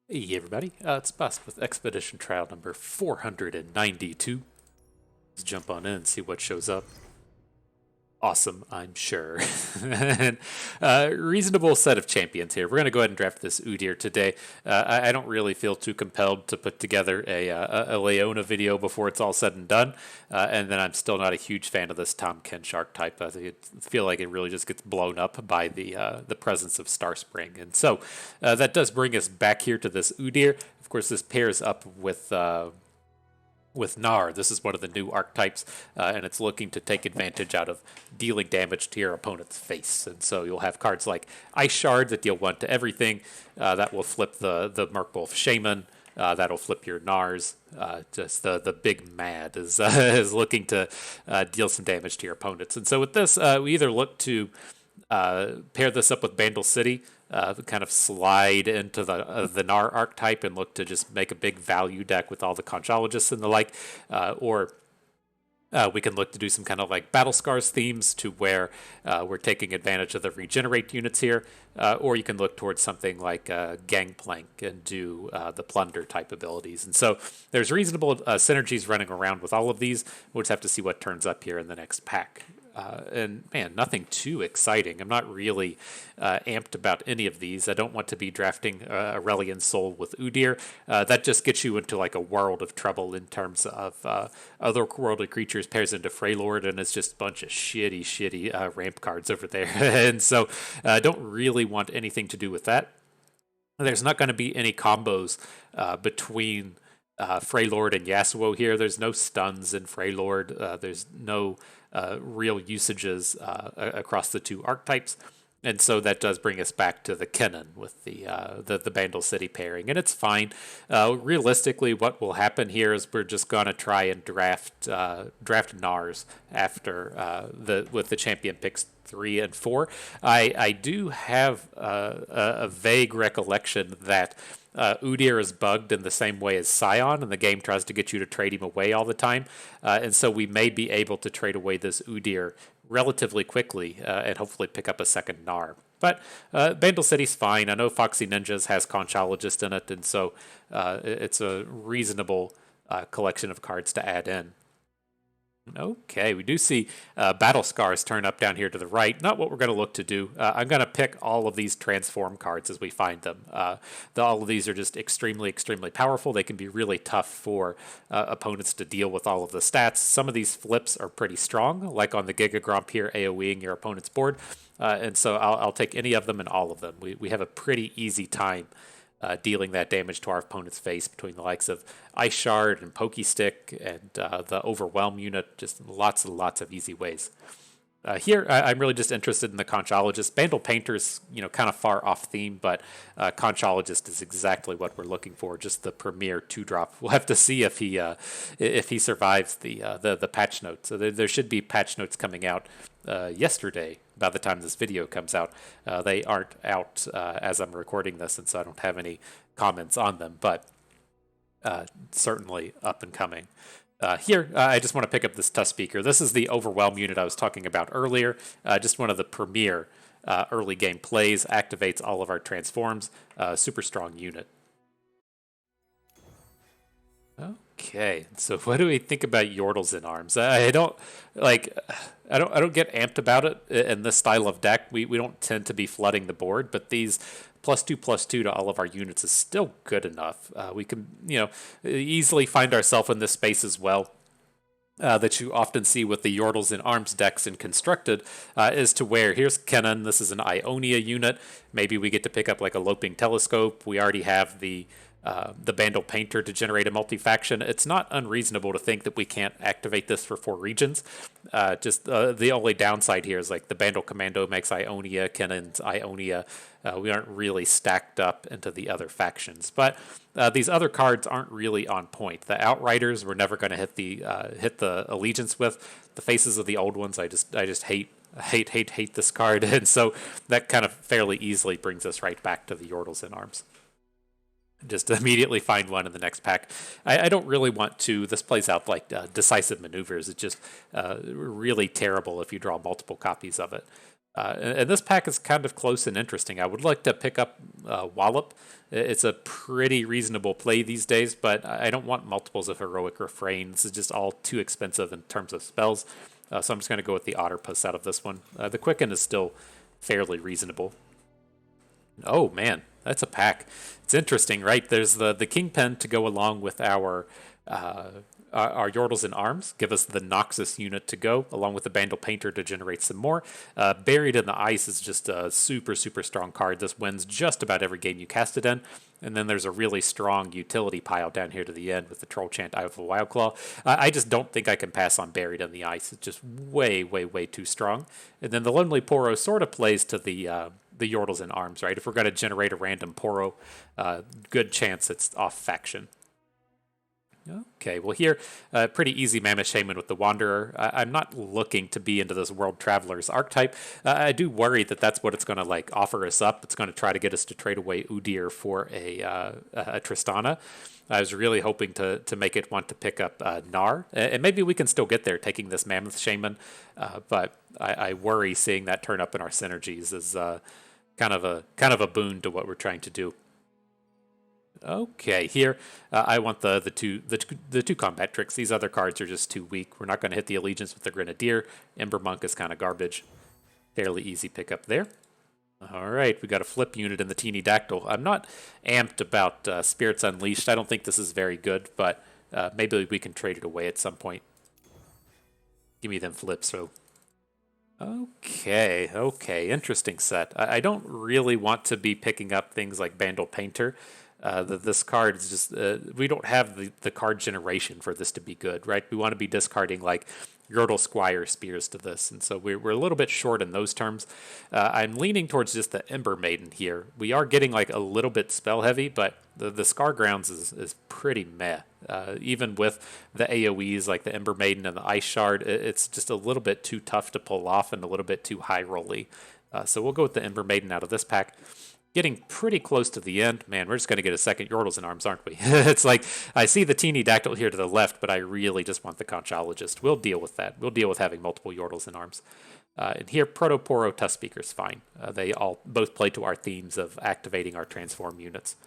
Hey everybody, it's Bust with Expedition Trial number 492. Let's jump on in and see what shows up. Awesome, I'm sure. and, reasonable set of champions here. We're going to go ahead and draft this Udyr today. I don't really feel too compelled to put together a Leona video before it's all said and done. And then I'm still not a huge fan of this Tom Kench archetype. I feel like it really just gets blown up by the presence of Starspring. And so that does bring us back here to this Udyr. Of course, this pairs up with Gnar. This is one of the new archetypes, and it's looking to take advantage out of dealing damage to your opponent's face. And so you'll have cards like Ice Shard that deal 1 to everything. That will flip the Merkwolf Shaman. That'll flip your Gnars. Just the big mad is is looking to deal some damage to your opponents. And so with this, we either look to pair this up with Bandle City, kind of slide into the Gnar archetype and look to just make a big value deck with all the Conchologists and the like, or we can look to do some kind of like Battle Scars themes to where we're taking advantage of the regenerate units here, or you can look towards something like Gangplank and do the Plunder type abilities. And so there's reasonable synergies running around with all of these. We'll just have to see what turns up here in the next pack. And man, nothing too exciting. I'm not really amped about any of these. I don't want to be drafting Aurelian Soul with Udyr. That just gets you into like a world of trouble in terms of otherworldly creatures pairs into Freylord, and it's just a bunch of shitty ramp cards over there. And so I don't really want anything to do with that. There's not going to be any combos between Freylord and Yasuo here. There's no stuns in Freylord. There's no real usages across the two archetypes. And so that does bring us back to the Kennen with the Bandle City pairing, and it's fine. Realistically, what will happen here is we're just gonna try and draft Nars after with the champion picks 3 and 4. I do have a vague recollection that Udyr is bugged in the same way as Scion, and the game tries to get you to trade him away all the time. And so we may be able to trade away this Udyr relatively quickly and hopefully pick up a second Gnar. But Bandle City's fine. I know Foxy Ninjas has Conchologist in it, and so it's a reasonable collection of cards to add in. Okay, we do see Battle Scars turn up down here to the right. Not what we're going to look to do. I'm going to pick all of these transform cards as we find them. All of these are just extremely powerful. They can be really tough for opponents to deal with all of the stats. Some of these flips are pretty strong, like on the Giga Gromp here, AoEing your opponent's board. And so I'll take any of them and all of them. We have a pretty easy time dealing that damage to our opponent's face between the likes of Ice Shard and Pokey Stick and the Overwhelm unit. Just lots and lots of easy ways. Here, I'm really just interested in the Conchologist. Bandle Painter's, kind of far off theme, but Conchologist is exactly what we're looking for. Just the premier 2-drop. We'll have to see if he survives the patch notes. So there should be patch notes coming out yesterday. By the time this video comes out, they aren't out as I'm recording this, and so I don't have any comments on them. But certainly up and coming. Here, I just want to pick up this Tusk Speaker. This is the Overwhelm unit I was talking about earlier. Just one of the premier early game plays. Activates all of our transforms. Super strong unit. Okay, so what do we think about Yordles in Arms? I don't get amped about it in this style of deck. We don't tend to be flooding the board, but these +2/+2 to all of our units is still good enough. We can, easily find ourselves in this space as well. That you often see with the Yordles in Arms decks in Constructed, is to where here's Kennen. This is an Ionia unit. Maybe we get to pick up like a Loping Telescope. We already have the Bandle Painter to generate a multi-faction. It's not unreasonable to think that we can't activate this for 4 regions. Just the only downside here is like the Bandle Commando makes Ionia, Kennen's Ionia. We aren't really stacked up into the other factions, but these other cards aren't really on point. The Outriders we're never going to hit the allegiance with. The Faces of the Old Ones I just hate this card, and so that kind of fairly easily brings us right back to the Yordles in Arms. Just immediately find one in the next pack. I don't really want to. This plays out like decisive maneuvers. It's just really terrible if you draw multiple copies of it. And this pack is kind of close and interesting. I would like to pick up Wallop. It's a pretty reasonable play these days, but I don't want multiples of Heroic Refrain. This is just all too expensive in terms of spells. So I'm just going to go with the Otterpuss out of this one. The Quicken is still fairly reasonable. Oh, man, that's a pack. It's interesting, right? There's the Kingpin to go along with our Yordles in Arms, give us the Noxus unit to go, along with the Bandle Painter to generate some more. Buried in the Ice is just a super, super strong card. This wins just about every game you cast it in. And then there's a really strong utility pile down here to the end with the Troll Chant, Eye of a Wildclaw. I just don't think I can pass on Buried in the Ice. It's just way, way, way too strong. And then the Lonely Poro sort of plays to the Yordles in Arms, right? If we're going to generate a random Poro, good chance it's off faction. Okay, well here, pretty easy Mammoth Shaman with the Wanderer. I'm not looking to be into this World Traveler's archetype. I do worry that that's what it's going to like offer us up. It's going to try to get us to trade away Udyr for a Tristana. I was really hoping to make it want to pick up Gnar, and maybe we can still get there taking this Mammoth Shaman, but I worry seeing that turn up in our synergies is kind of a boon to what we're trying to do. Okay, here I want the two combat tricks. These other cards are just too weak. We're not going to hit the Allegiance with the Grenadier. Ember Monk is kind of garbage. Fairly easy pickup there. All right, we got a flip unit in the Teeny Dactyl. I'm not amped about Spirits Unleashed. I don't think this is very good, but maybe we can trade it away at some point. Give me them flips, so. Okay, interesting set. I don't really want to be picking up things like Bandle Painter. This card is just, we don't have the card generation for this to be good, right? We want to be discarding like Yordle Squire Spears to this, and so we're a little bit short in those terms. I'm leaning towards just the Ember Maiden here. We are getting like a little bit spell heavy, but the Scar Grounds is pretty meh. Even with the AoEs like the Ember Maiden and the Ice Shard, it's just a little bit too tough to pull off and a little bit too high rolly. So we'll go with the Ember Maiden out of this pack. Getting pretty close to the end. Man, we're just going to get a second Yordles in Arms, aren't we? It's like, I see the Teeny Dactyl here to the left, but I really just want the Conchologist. We'll deal with that. We'll deal with having multiple Yordles in Arms. And here, Protoporo Tusk Speaker's fine. They all both play to our themes of activating our transform units.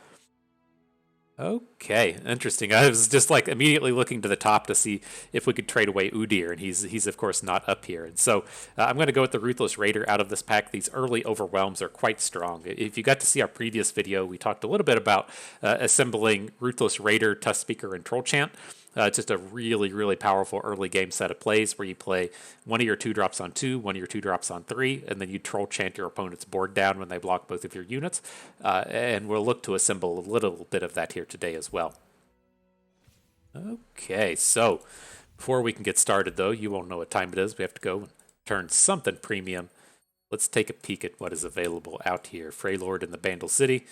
Okay, interesting. I was just like immediately looking to the top to see if we could trade away Udyr, and he's of course not up here. And so I'm going to go with the Ruthless Raider out of this pack. These early overwhelms are quite strong. If you got to see our previous video, we talked a little bit about assembling Ruthless Raider, Tusk Speaker, and Troll Chant. Just a really, really powerful early game set of plays where you play one of your 2-drops on 2, one of your 2-drops on 3, and then you Troll Chant your opponent's board down when they block both of your units. And we'll look to assemble a little bit of that here today as well. Okay, so before we can get started, though, you won't know what time it is. We have to go and turn something premium. Let's take a peek at what is available out here. Freylord in the Bandle City.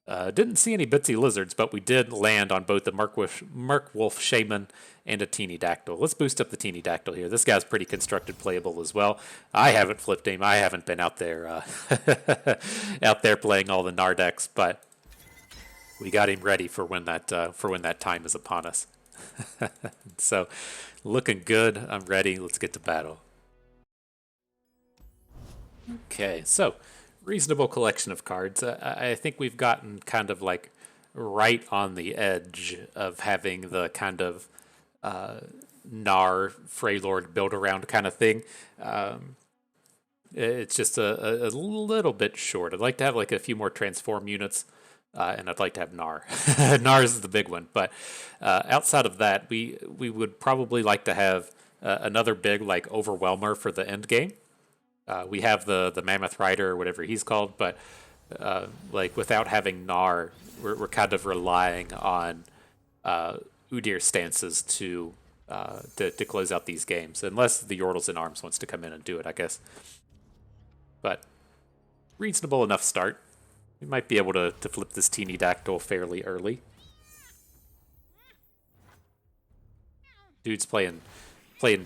Didn't see any Bitsy Lizards, but we did land on both the Merkwolf Shaman and a Teeny Dactyl. Let's boost up the Teeny Dactyl here. This guy's pretty constructed playable as well. I haven't flipped him. I haven't been out there out there playing all the Gnar decks, but we got him ready for when that time is upon us. So, looking good. I'm ready. Let's get to battle. Okay, so reasonable collection of cards. I think we've gotten kind of like right on the edge of having the kind of Gnar Freylord build around kind of thing. It's just a little bit short. I'd like to have like a few more transform units, and I'd like to have Gnar. Gnar is the big one, but outside of that, we would probably like to have another big like Overwhelmer for the end game. We have the Mammoth Rider or whatever he's called, but like without having Gnar, we're kind of relying on Udyr stances to close out these games, unless the Yordles in Arms wants to come in and do it, I guess. But reasonable enough start. We might be able to flip this Teeny Dactyl fairly early. Dude's playing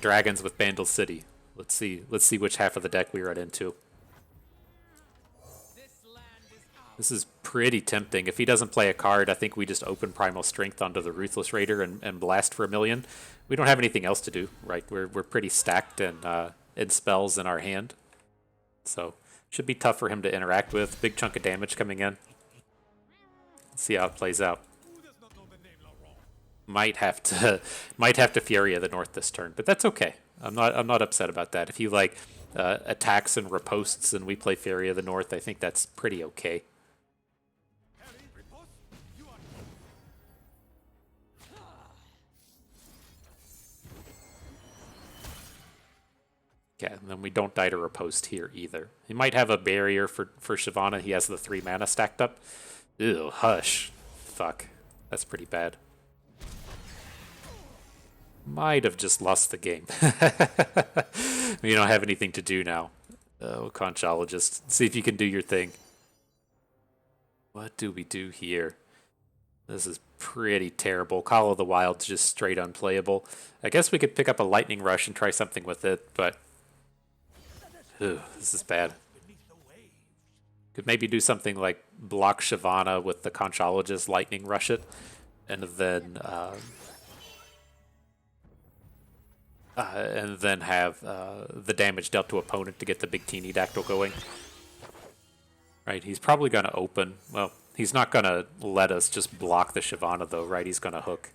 dragons with Bandle City. Let's see which half of the deck we run into. This is pretty tempting. If he doesn't play a card, I think we just open Primal Strength onto the Ruthless Raider and blast for 1,000,000. We don't have anything else to do, right? We're pretty stacked in spells in our hand. So Should be tough for him to interact with. Big chunk of damage coming in. Let's see how it plays out. Might have to Fury of the North this turn, but that's okay. I'm not upset about that. If he like attacks and riposts and we play Fury of the North, I think that's pretty okay. Yeah, and then we don't die to riposte here either. He might have a barrier for Shyvana. He has the 3 mana stacked up. Ew, hush. Fuck. That's pretty bad. Might have just lost the game. You don't have anything to do now. Oh, Conchologist. See if you can do your thing. What do we do here? This is pretty terrible. Call of the Wild's just straight unplayable. I guess we could pick up a Lightning Rush and try something with it, but... Ugh, this is bad. Could maybe do something like block Shyvana with the Conchologist, Lightning Rush it, and then have the damage dealt to opponent to get the big teeny dactyl going. Right, he's probably going to open. Well, he's not going to let us just block the Shyvana though, right? He's going to hook.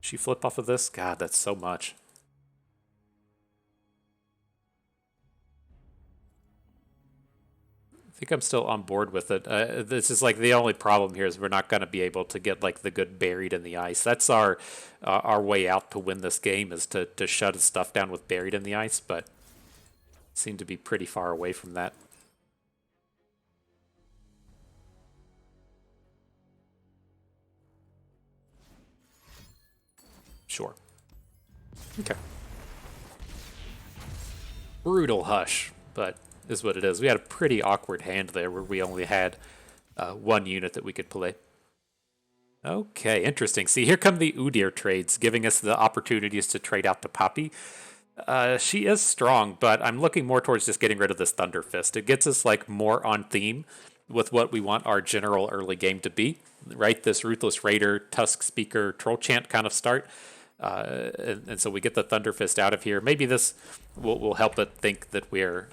She flip off of this? God, that's so much. I think I'm still on board with it. This is like the only problem here is we're not going to be able to get like the good buried in the ice. That's our way out to win this game is to shut his stuff down with buried in the ice, but seem to be pretty far away from that. Sure. Okay. Brutal hush, but is what it is. We had a pretty awkward hand there where we only had 1 unit that we could play. Okay, interesting. See, here come the Udyr trades, giving us the opportunities to trade out to Poppy. She is strong, but I'm looking more towards just getting rid of this Thunder Fist. It gets us like more on theme with what we want our general early game to be, right? This Ruthless Raider, Tusk Speaker, Troll Chant kind of start. And so we get the Thunder Fist out of here. Maybe this will help it think that we're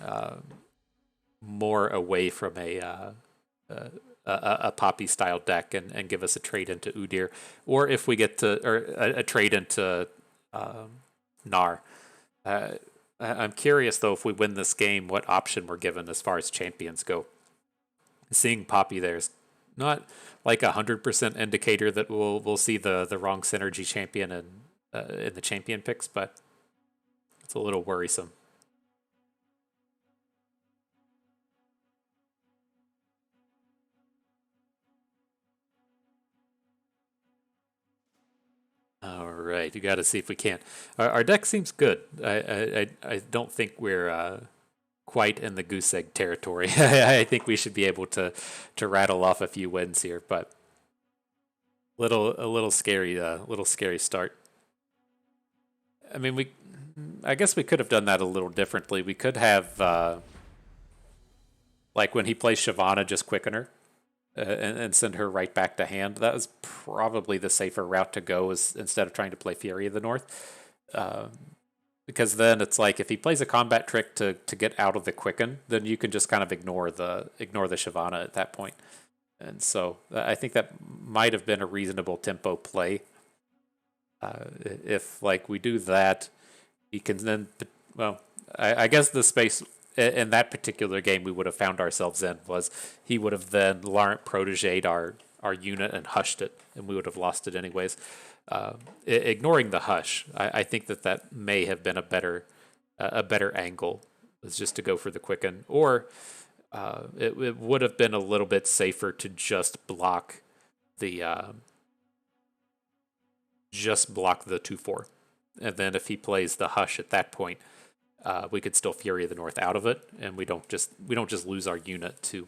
more away from a Poppy style deck and give us a trade into Udyr, or if we get to or a trade into Gnar. I'm curious though if we win this game, what option we're given as far as champions go. Seeing Poppy there is not like 100% indicator that we'll see the wrong synergy champion in the champion picks, but it's a little worrisome. All right, you got to see if we can. Our deck seems good. I don't think we're quite in the goose egg territory. I think we should be able to rattle off a few wins here, but a little scary start. I mean, I guess we could have done that a little differently. We could have like when he plays Shyvana, just quicken her. And send her right back to hand. That was probably the safer route to go instead of trying to play Fury of the North. Because then it's like if he plays a combat trick to get out of the quicken, then you can just kind of ignore the Shyvana at that point. And so I think that might have been a reasonable tempo play. If like we do that, he can then, well, I guess the space in that particular game we would have found ourselves in was he would have then Laurent protégé'd our unit and hushed it, and we would have lost it anyways. Ignoring the hush, I think that may have been a better angle, was just to go for the quicken, or it would have been a little bit safer to just block the 2/4, and then if he plays the hush at that point. We could still Fury of the North out of it, and we don't just lose our unit to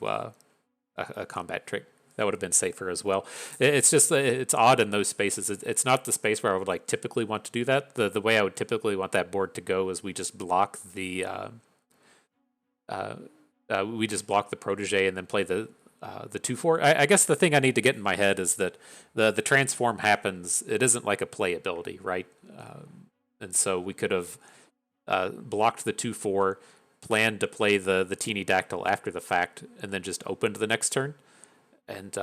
a combat trick. That would have been safer as well. It's just it's odd in those spaces. It's not the space where I would like typically want to do that. The way I would typically want that board to go is we just block the protege and then play the 2/4. I guess the thing I need to get in my head is that the transform happens. It isn't like a play ability, right? And so we could have blocked the 2/4, planned to play the teeny dactyl after the fact, and then just opened the next turn. And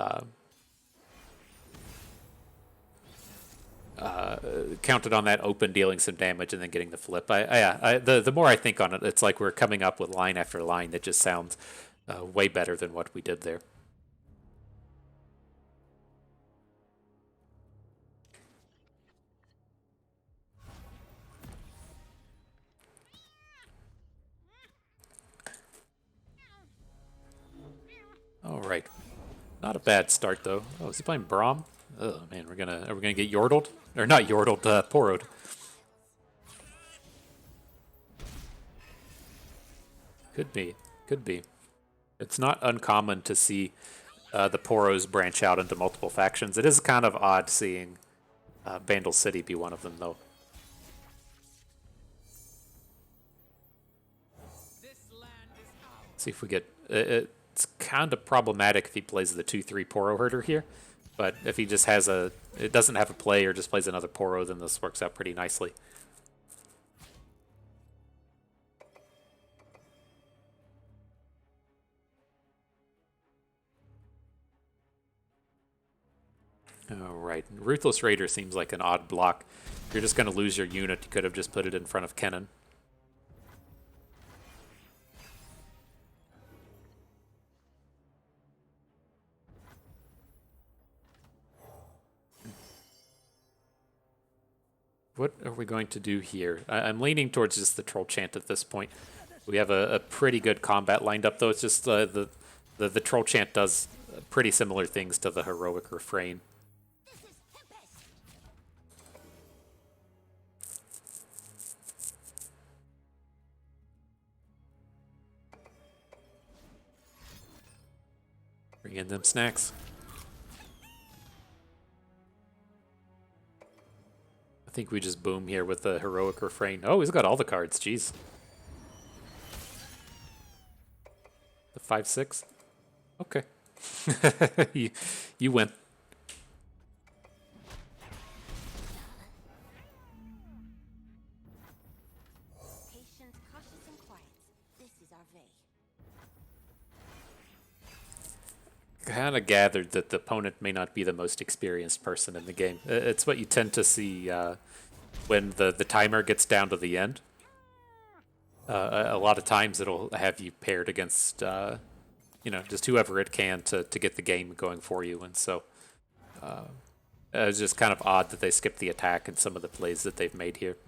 counted on that open, dealing some damage, and then getting the flip. The more I think on it, it's like we're coming up with line after line that just sounds way better than what we did there. All right, not a bad start though. Oh, is he playing Braum? Oh man, are we gonna get yordled or not yordled? Poroed. Could be, could be. It's not uncommon to see the Poros branch out into multiple factions. It is kind of odd seeing Vandal City be one of them, though. See if we get... it's kind of problematic if he plays the 2/3 Poro Herder here, but if he just has a... it doesn't have a play or just plays another Poro, then this works out pretty nicely. Alright, Ruthless Raider seems like an odd block. If you're just going to lose your unit, you could have just put it in front of Kennen. What are we going to do here? I'm leaning towards just the Troll Chant at this point. We have a pretty good combat lined up, though. It's just the Troll Chant does pretty similar things to the Heroic Refrain. Bring in them snacks. I think we just boom here with the Heroic Refrain. Oh, he's got all the cards. Jeez. The 5/6. Okay. you win. Patient, cautious, and quiet. This is our way. Kind of gathered that the opponent may not be the most experienced person in the game. It's what you tend to see when the timer gets down to the end. A lot of times it'll have you paired against, just whoever it can to get the game going for you. And so it's just kind of odd that they skipped the attack in some of the plays that they've made here.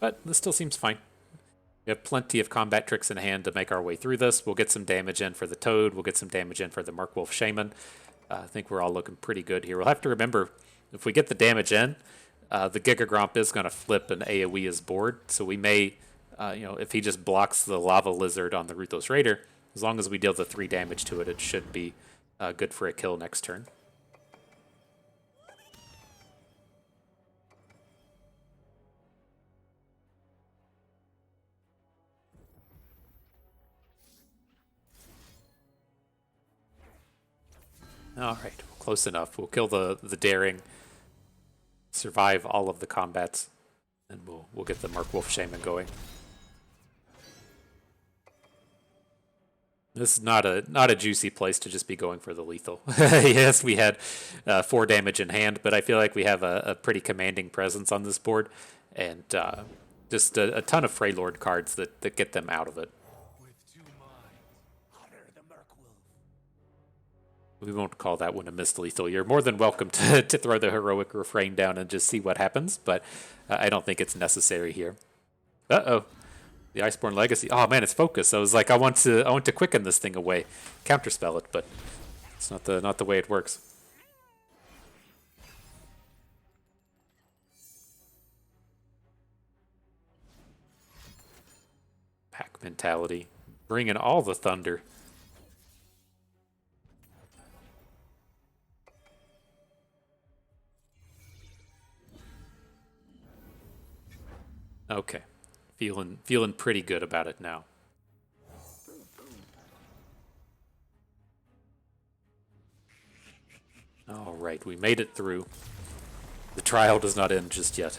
But this still seems fine. We have plenty of combat tricks in hand to make our way through this. We'll get some damage in for the Toad. We'll get some damage in for the Merkwolf Shaman. I think we're all looking pretty good here. We'll have to remember, if we get the damage in, the Giga Gromp is going to flip and AoE his board. So we may, if he just blocks the Lava Lizard on the Ruthless Raider, as long as we deal the 3 damage to it, it should be good for a kill next turn. All right, close enough. We'll kill the daring, survive all of the combats, and we'll get the Merkwolf Shaman going. This is not a juicy place to just be going for the lethal. Yes, we had 4 damage in hand, but I feel like we have a pretty commanding presence on this board, and just a ton of Freylord cards that get them out of it. We won't call that one a missed lethal. You're more than welcome to throw the Heroic Refrain down and just see what happens, but I don't think it's necessary here. Uh-oh. The Iceborne Legacy. Oh man, it's focus. I was like, I want to quicken this thing away, counterspell it, but it's not the way it works. Pack mentality, bringing all the thunder. Okay, feeling pretty good about it now. All right, we made it through. The trial does not end just yet.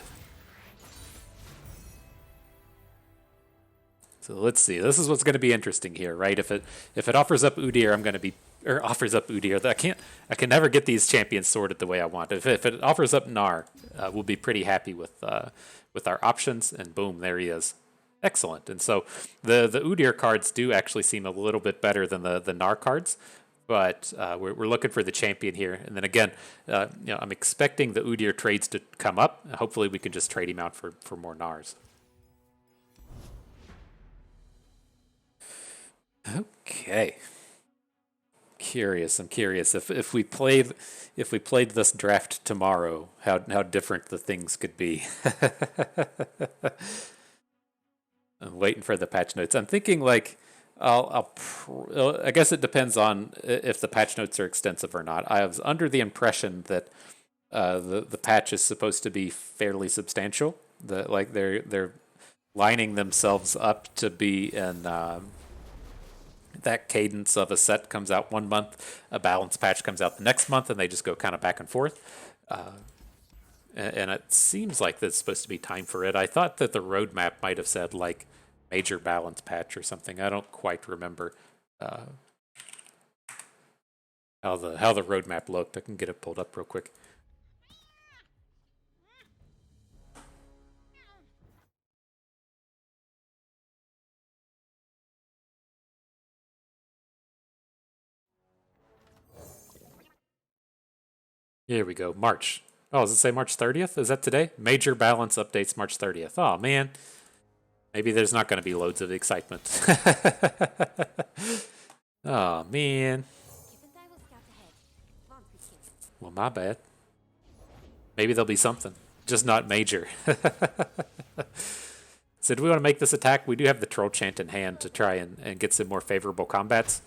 So let's see. This is what's going to be interesting here, right? If it offers up Udyr, I'm going to be offers up Udyr. I can never get these champions sorted the way I want. If it offers up Gnar, we'll be pretty happy with our options. And boom, there he is. Excellent. And so the Udyr cards do actually seem a little bit better than the Gnar cards. But we're looking for the champion here, and then again, I'm expecting the Udyr trades to come up. Hopefully, we can just trade him out for more Gnars. Okay. I'm curious if we played this draft tomorrow, how different the things could be. I'm waiting for the patch notes. I'm thinking like I guess it depends on if the patch notes are extensive or not. I was under the impression that the patch is supposed to be fairly substantial. That like they're lining themselves up to be in that cadence of a set comes out 1 month, a balance patch comes out the next month, and they just go kind of back and forth. And it seems like there's supposed to be time for it. I thought that the roadmap might have said like major balance patch or something. I don't quite remember how the roadmap looked. I can get it pulled up real quick. Here we go. March. Oh, does it say March 30th? Is that today? Major balance updates March 30th. Oh, man. Maybe there's not going to be loads of excitement. Oh, man. Well, my bad. Maybe there'll be something. Just not major. So do we want to make this attack? We do have the Troll Chant in hand to try and get some more favorable combats.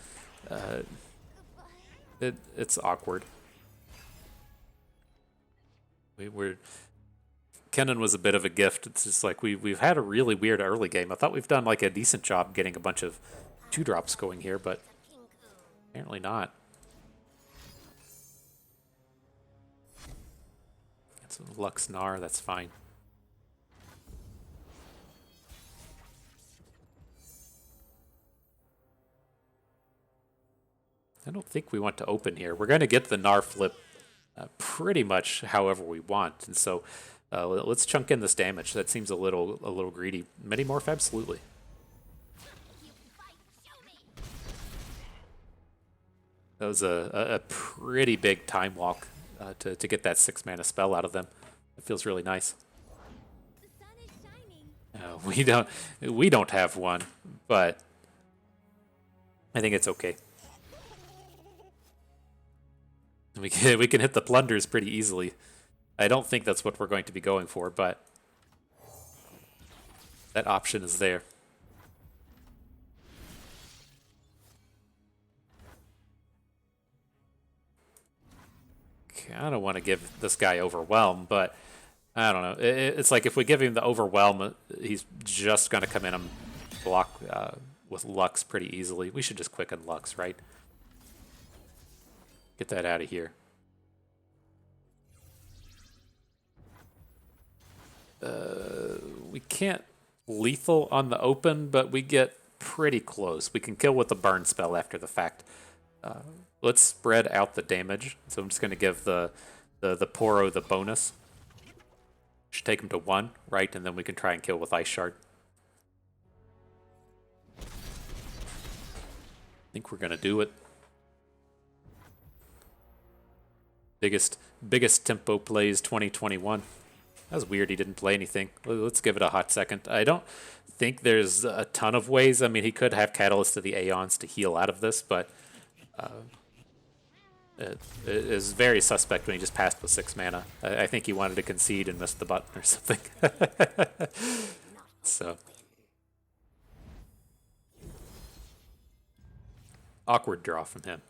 It's awkward. Kennen was a bit of a gift. It's just like we've had a really weird early game. I thought we've done like a decent job getting a bunch of 2-drops going here, but apparently not. It's a Lux Gnar, that's fine. I don't think we want to open here. We're going to get the Gnar flip pretty much however we want, and so let's chunk in this damage. That seems a little greedy. Many morph, absolutely. That was a pretty big time walk to get that 6-mana spell out of them. It feels really nice. We don't have one, but I think it's okay. We can hit the plunders pretty easily. I don't think that's what we're going to be going for, but that option is there. I don't want to give this guy Overwhelm, but I don't know. It's like if we give him the Overwhelm, he's just going to come in and block with Lux pretty easily. We should just quicken Lux, right? Get that out of here. We can't lethal on the open, but we get pretty close. We can kill with the burn spell after the fact. Let's spread out the damage. So I'm just going to give the Poro the bonus. Should take him to 1, right? And then we can try and kill with Ice Shard. I think we're going to do it. Biggest tempo plays 2021. That was weird he didn't play anything. Let's give it a hot second. I don't think there's a ton of ways. I mean, he could have Catalyst of the Aeons to heal out of this, but it is very suspect when he just passed with 6 mana. I think he wanted to concede and missed the button or something. So awkward draw from him.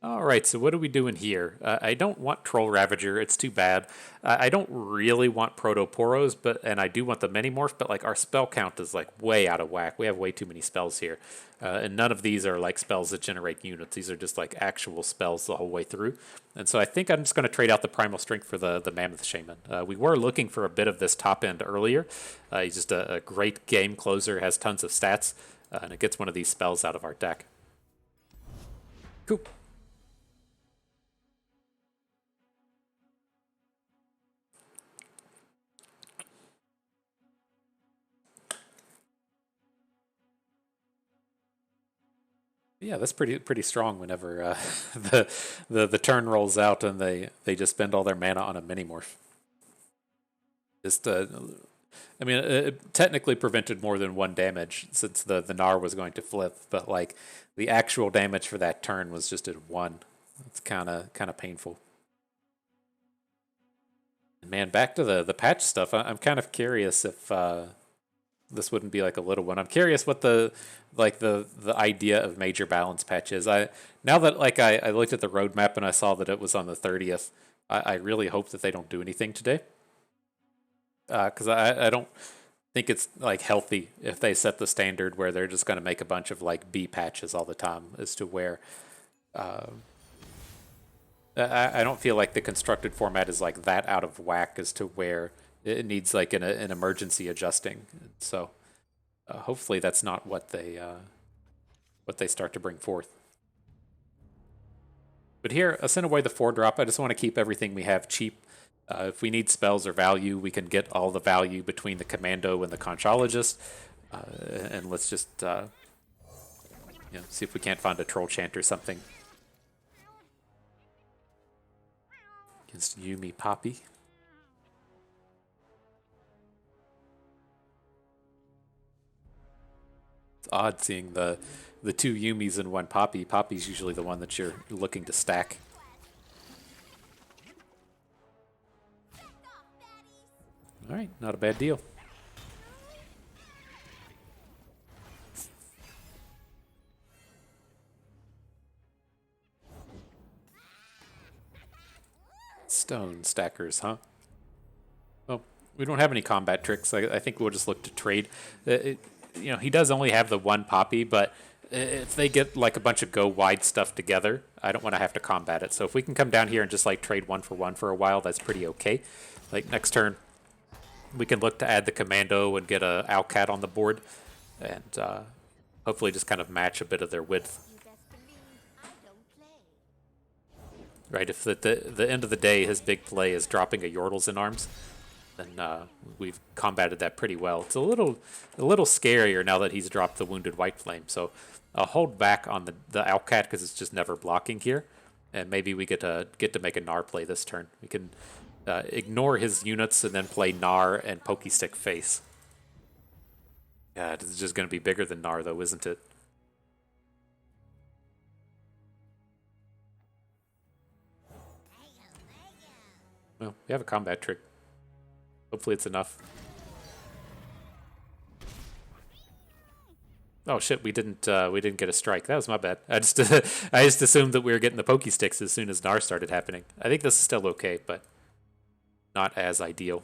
All right, so what are we doing here? I don't want Troll Ravager. It's too bad. I don't really want Protoporos, and I do want the Minimorph, but like our spell count is like way out of whack. We have way too many spells here, and none of these are like spells that generate units. These are just like actual spells the whole way through. And so I think I'm just going to trade out the Primal Strength for the Mammoth Shaman. We were looking for a bit of this top end earlier. He's just a great game closer, has tons of stats, and it gets one of these spells out of our deck. Cool. Yeah, that's pretty strong. Whenever the turn rolls out and they just spend all their mana on a Minimorph. Just I mean, it technically prevented more than one damage since the Gnar was going to flip, but like the actual damage for that turn was just at one. It's kind of painful. Man, back to the patch stuff. I'm kind of curious if this wouldn't be like a little one. I'm curious what the idea of major balance patch is. I now that like I looked at the roadmap and I saw that it was on the 30th. I really hope that they don't do anything today, because I don't think it's like healthy if they set the standard where they're just going to make a bunch of like B patches all the time as to where. Uh, I don't feel like the constructed format is like that out of whack as to where it needs like an emergency adjusting. So hopefully that's not what they start to bring forth. But here, I sent away the 4-drop. I just want to keep everything we have cheap. If we need spells or value, we can get all the value between the Commando and the Conchologist. And let's just see if we can't find a Troll Chant or something. Against Yumi Poppy. It's odd seeing the two Yumis and one Poppy. Poppy's usually the one that you're looking to stack. All right, not a bad deal. Stone stackers, huh? Oh, we don't have any combat tricks. I think we'll just look to trade. He does only have the one Poppy, but if they get like a bunch of go wide stuff together, I don't want to have to combat it. So if we can come down here and just like trade 1 for a while, that's pretty okay. Like next turn, we can look to add the Commando and get a Owlcat on the board, and hopefully just kind of match a bit of their width. Right, if the end of the day his big play is dropping a Yordles in arms, then we've combated that pretty well. It's a little scarier now that he's dropped the Wounded White Flame. So I'll hold back on the Owlcat because it's just never blocking here, and maybe we get to make a Gnar play this turn. We can ignore his units and then play Gnar and Pokestick face. Yeah, it's just going to be bigger than Gnar though, isn't it? Well, we have a combat trick. Hopefully it's enough. Oh shit, we didn't get a strike. That was my bad. I just assumed that we were getting the Pokesticks as soon as Gnar started happening. I think this is still okay, but not as ideal.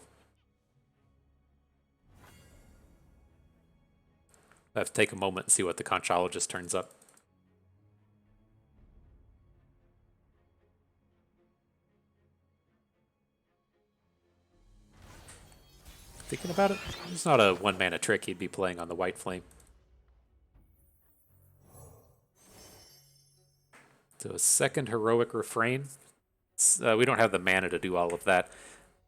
I have to take a moment and see what the Conchologist turns up. Thinking about it, it's not a 1-mana trick he'd be playing on the White Flame. So a second Heroic Refrain. We don't have the mana to do all of that.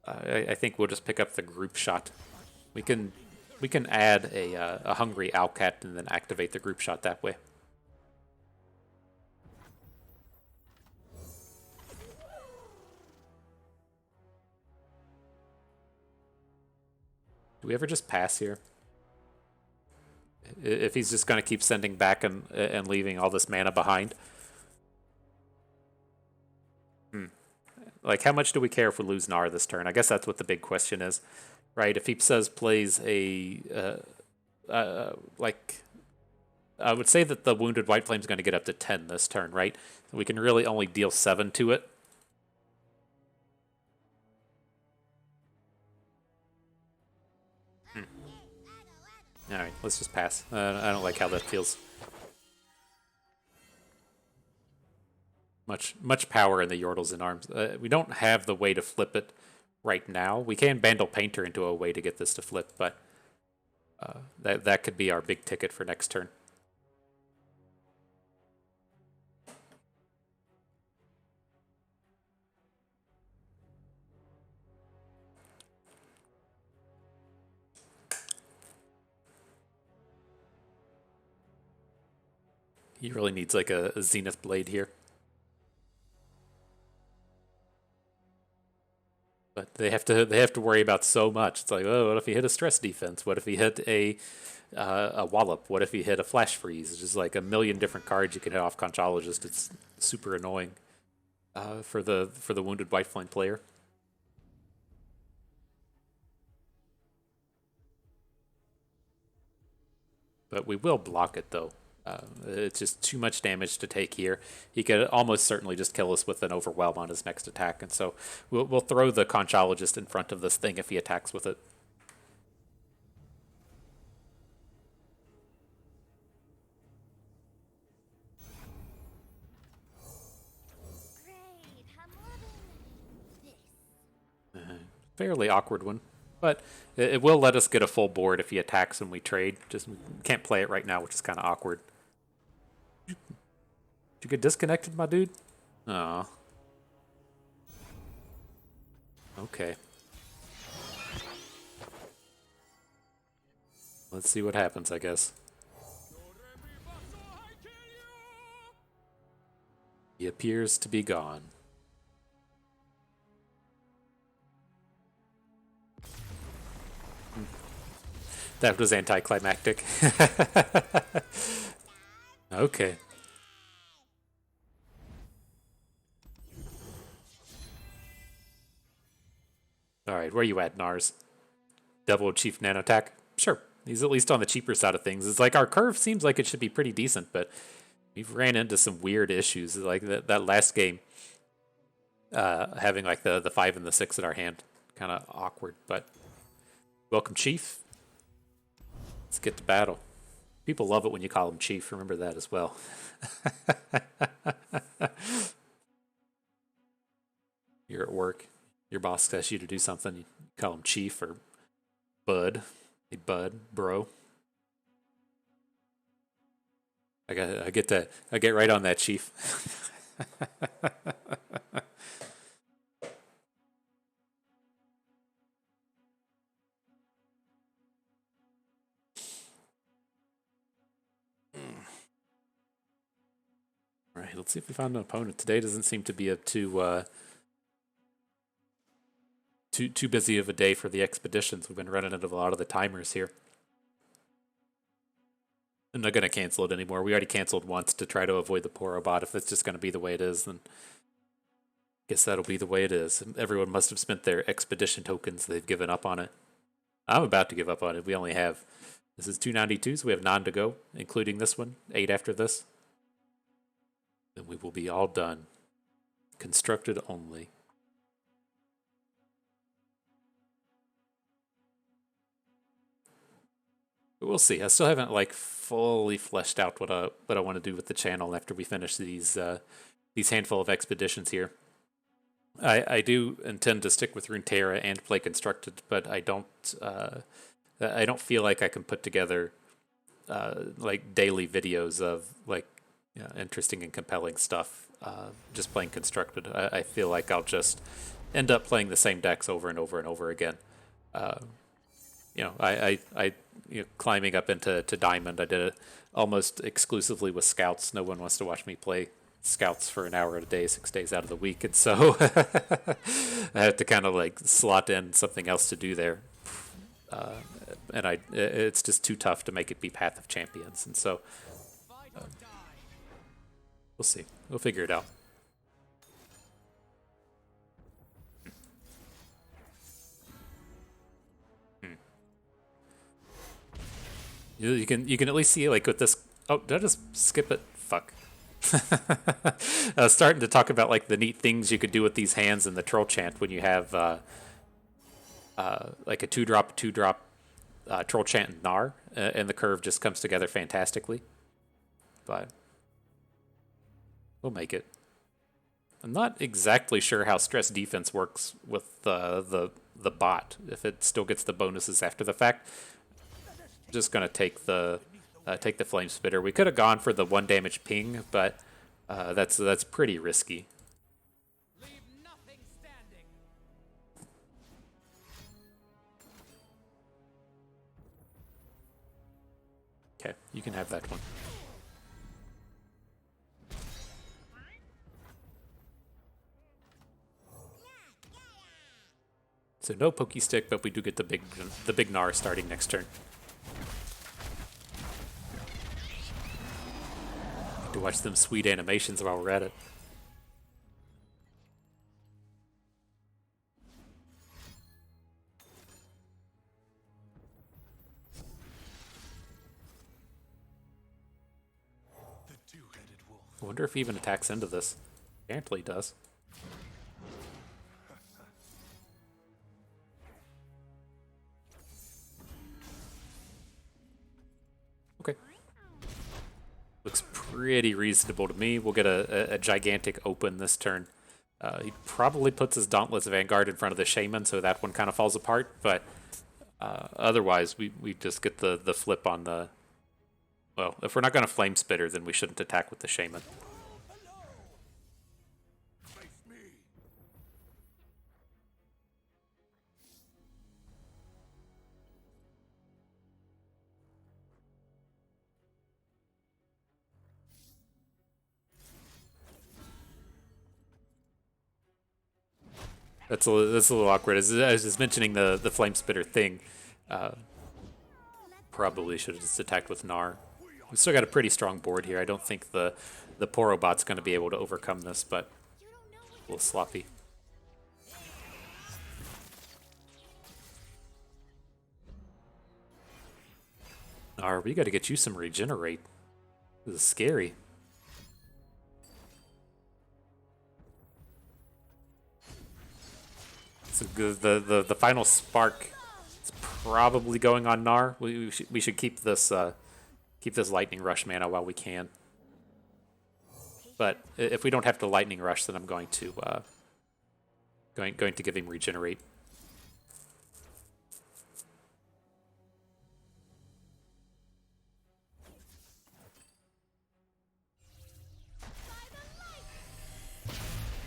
I think we'll just pick up the Group Shot. We can add a Hungry Owlcat and then activate the Group Shot that way. Do we ever just pass here? If he's just going to keep sending back and leaving all this mana behind? Like, how much do we care if we lose Gnar this turn? I guess that's what the big question is, I would say that the Wounded White Flame is going to get up to 10 this turn, right? So we can really only deal 7 to it. Alright, let's just pass. I don't like how that feels. Much power in the Yordles in arms. We don't have the way to flip it right now. We can Bandle Painter into a way to get this to flip, but that could be our big ticket for next turn. He really needs like a Zenith Blade here. But they have to worry about so much. It's like, oh, what if he hit a stress defense? What if he hit a wallop? What if he hit a flash freeze? It's just like a million different cards you can hit off Conchologist. It's super annoying for the Wounded White Flame player. But we will block it though. It's just too much damage to take here. He could almost certainly just kill us with an Overwhelm on his next attack, and so we'll throw the Conchologist in front of this thing if he attacks with it. Great, I'm loving this. Fairly awkward one, but it will let us get a full board if he attacks and we trade. Just can't play it right now, which is kind of awkward. Did you get disconnected, my dude? Aw. Okay. Let's see what happens, I guess. He appears to be gone. That was anticlimactic. Okay. Alright, where you at, Nars? Double Chief Nanotack? Sure. He's at least on the cheaper side of things. It's like our curve seems like it should be pretty decent, but we've ran into some weird issues. Like that last game, having like the 5 and the 6 in our hand. Kind of awkward, but welcome, Chief. Let's get to battle. People love it when you call him Chief. Remember that as well. You're at work. Your boss asks you to do something. You call him Chief or Bud. Hey, Bud, bro. I get right on that, Chief. All right, let's see if we found an opponent. Today doesn't seem to be a too busy of a day for the expeditions. We've been running into a lot of the timers here. I'm not going to cancel it anymore. We already canceled once to try to avoid the Porobot. If it's just going to be the way it is, then I guess that'll be the way it is. Everyone must have spent their expedition tokens. They've given up on it. I'm about to give up on it. We only have... This is 292, so we have 9 to go, including this one. 8 after this. Then we will be all done. Constructed only. But we'll see. I still haven't like fully fleshed out what I want to do with the channel after we finish these handful of expeditions here. I do intend to stick with Runeterra and play Constructed, but I don't feel like I can put together like daily videos of like interesting and compelling stuff just playing Constructed. I feel like I'll just end up playing the same decks over and over and over again. Climbing up into Diamond, I did it almost exclusively with Scouts. No one wants to watch me play Scouts for an hour a day, 6 days out of the week, and so I had to kind of like slot in something else to do there. And it's just too tough to make it be Path of Champions, and so we'll see. We'll figure it out. You can at least see like with this Oh, did I just skip it? Fuck. Starting to talk about like the neat things you could do with these hands in the troll chant when you have like a two drop troll chant and Gnar, and the curve just comes together fantastically. But we'll make it. I'm not exactly sure how stress defense works with the bot. If it still gets the bonuses after the fact, just gonna take the flame spitter. We could have gone for the 1 damage ping, but that's pretty risky. Okay, you can have that one. So no pokey stick, but we do get the big Gnar starting next turn. To watch them sweet animations while we're at it. I wonder if he even attacks into this. Apparently he does. Okay. Looks pretty reasonable to me. We'll get a gigantic open this turn. He probably puts his Dauntless Vanguard in front of the Shaman, so that one kind of falls apart. But otherwise, we just get the flip on the... Well, if we're not going to Flame Spitter, then we shouldn't attack with the Shaman. That's a little awkward. As I was just mentioning the Flame Spitter thing, probably should have just attacked with Gnar. We've still got a pretty strong board here. I don't think the Poro bot's going to be able to overcome this, but a little sloppy. Gnar, we got to get you some regenerate. This is scary. So the final spark is probably going on Gnar. We should keep this lightning rush mana while we can. But if we don't have to lightning rush, then I'm going to going to give him regenerate.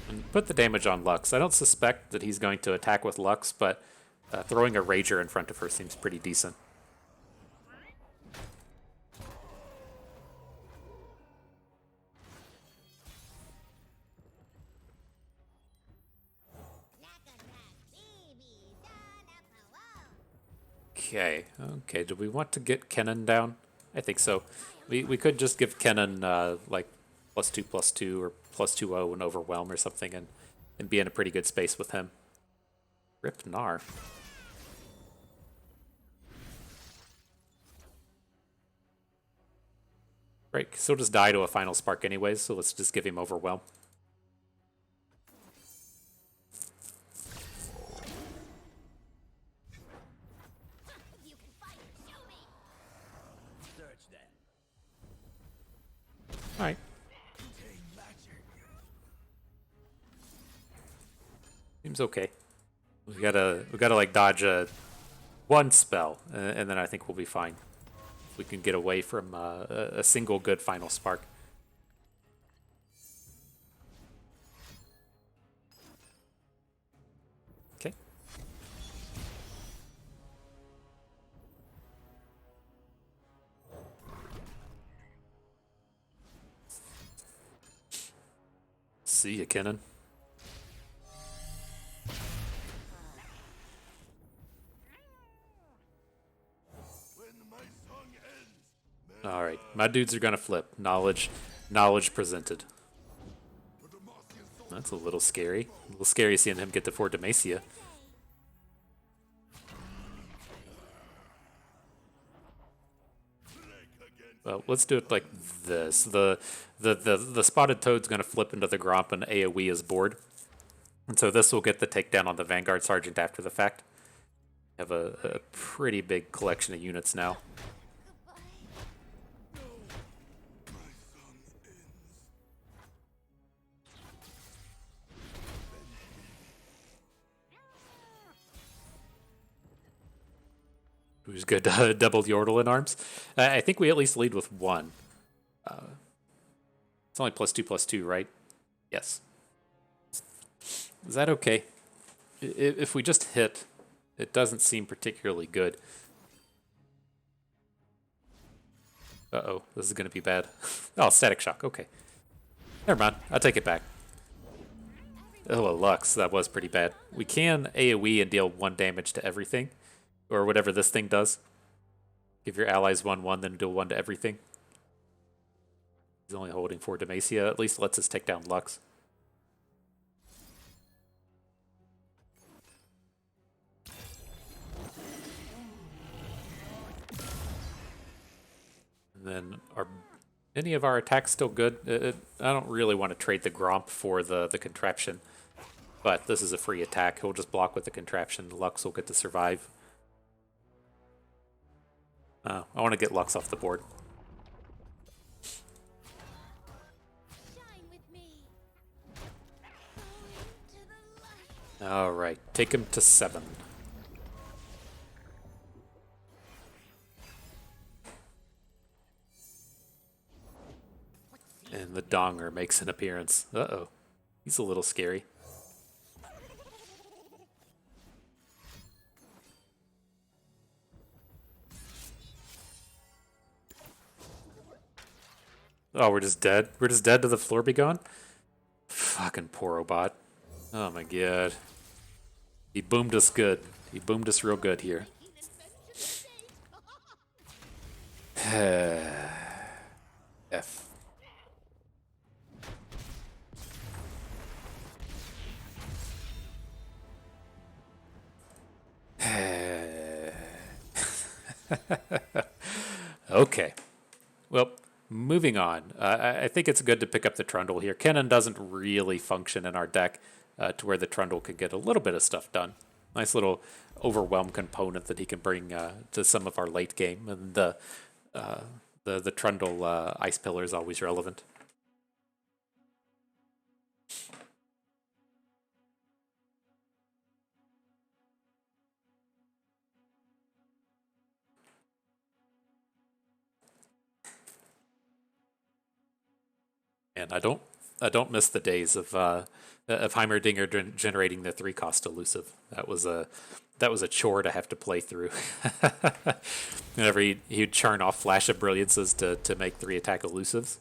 And put the damage on Lux. I don't suspect that he's going to attack with Lux, but throwing a Rager in front of her seems pretty decent. Okay, do we want to get Kennen down? I think so. We could just give Kennen like +2/+2 or +2/0 and Overwhelm or something and be in a pretty good space with him. Rip Gnar. Right, he'll just die to a final spark anyways, so let's just give him Overwhelm. Alright. Seems okay. We gotta like dodge one spell, and then I think we'll be fine. We can get away from a single good final spark. Okay. See ya, Kennen. Alright, my dudes are gonna flip. Knowledge presented. That's a little scary. A little scary seeing him get to 4 Demacia. Well, let's do it like this. The spotted toad's going to flip into the Gromp and AoE is bored. And so this will get the takedown on the Vanguard Sergeant after the fact. Have a pretty big collection of units now. Who's good? Double Yordle in arms. I think we at least lead with one. It's only +2/+2, right? Yes. Is that okay? If we just hit, it doesn't seem particularly good. Uh-oh, this is going to be bad. Oh, Static Shock, okay. Never mind, I'll take it back. Oh, a Lux, that was pretty bad. We can AoE and deal 1 damage to everything, or whatever this thing does. Give your allies 1/1, then deal 1 to everything. He's only holding 4 Demacia, at least lets us take down Lux. And then are any of our attacks still good? I don't really want to trade the Gromp for the contraption, but this is a free attack. He'll just block with the contraption. Lux will get to survive. I want to get Lux off the board. Shine with me. Go into the light. All right, take him to 7. And the Donger makes an appearance. Uh-oh. He's a little scary. Oh, we're just dead? We're just dead to the floor be gone? Fucking poor Obot. Oh my god. He boomed us good. He boomed us real good here. F. Okay. Well, moving on. I think it's good to pick up the Trundle here. Kennen doesn't really function in our deck to where the Trundle could get a little bit of stuff done. Nice little overwhelm component that he can bring to some of our late game, and the Trundle Ice Pillar is always relevant. And I don't miss the days of Heimerdinger generating the 3-cost elusive. That was a chore to have to play through. Whenever he'd churn off Flash of Brilliances to make 3-attack elusives.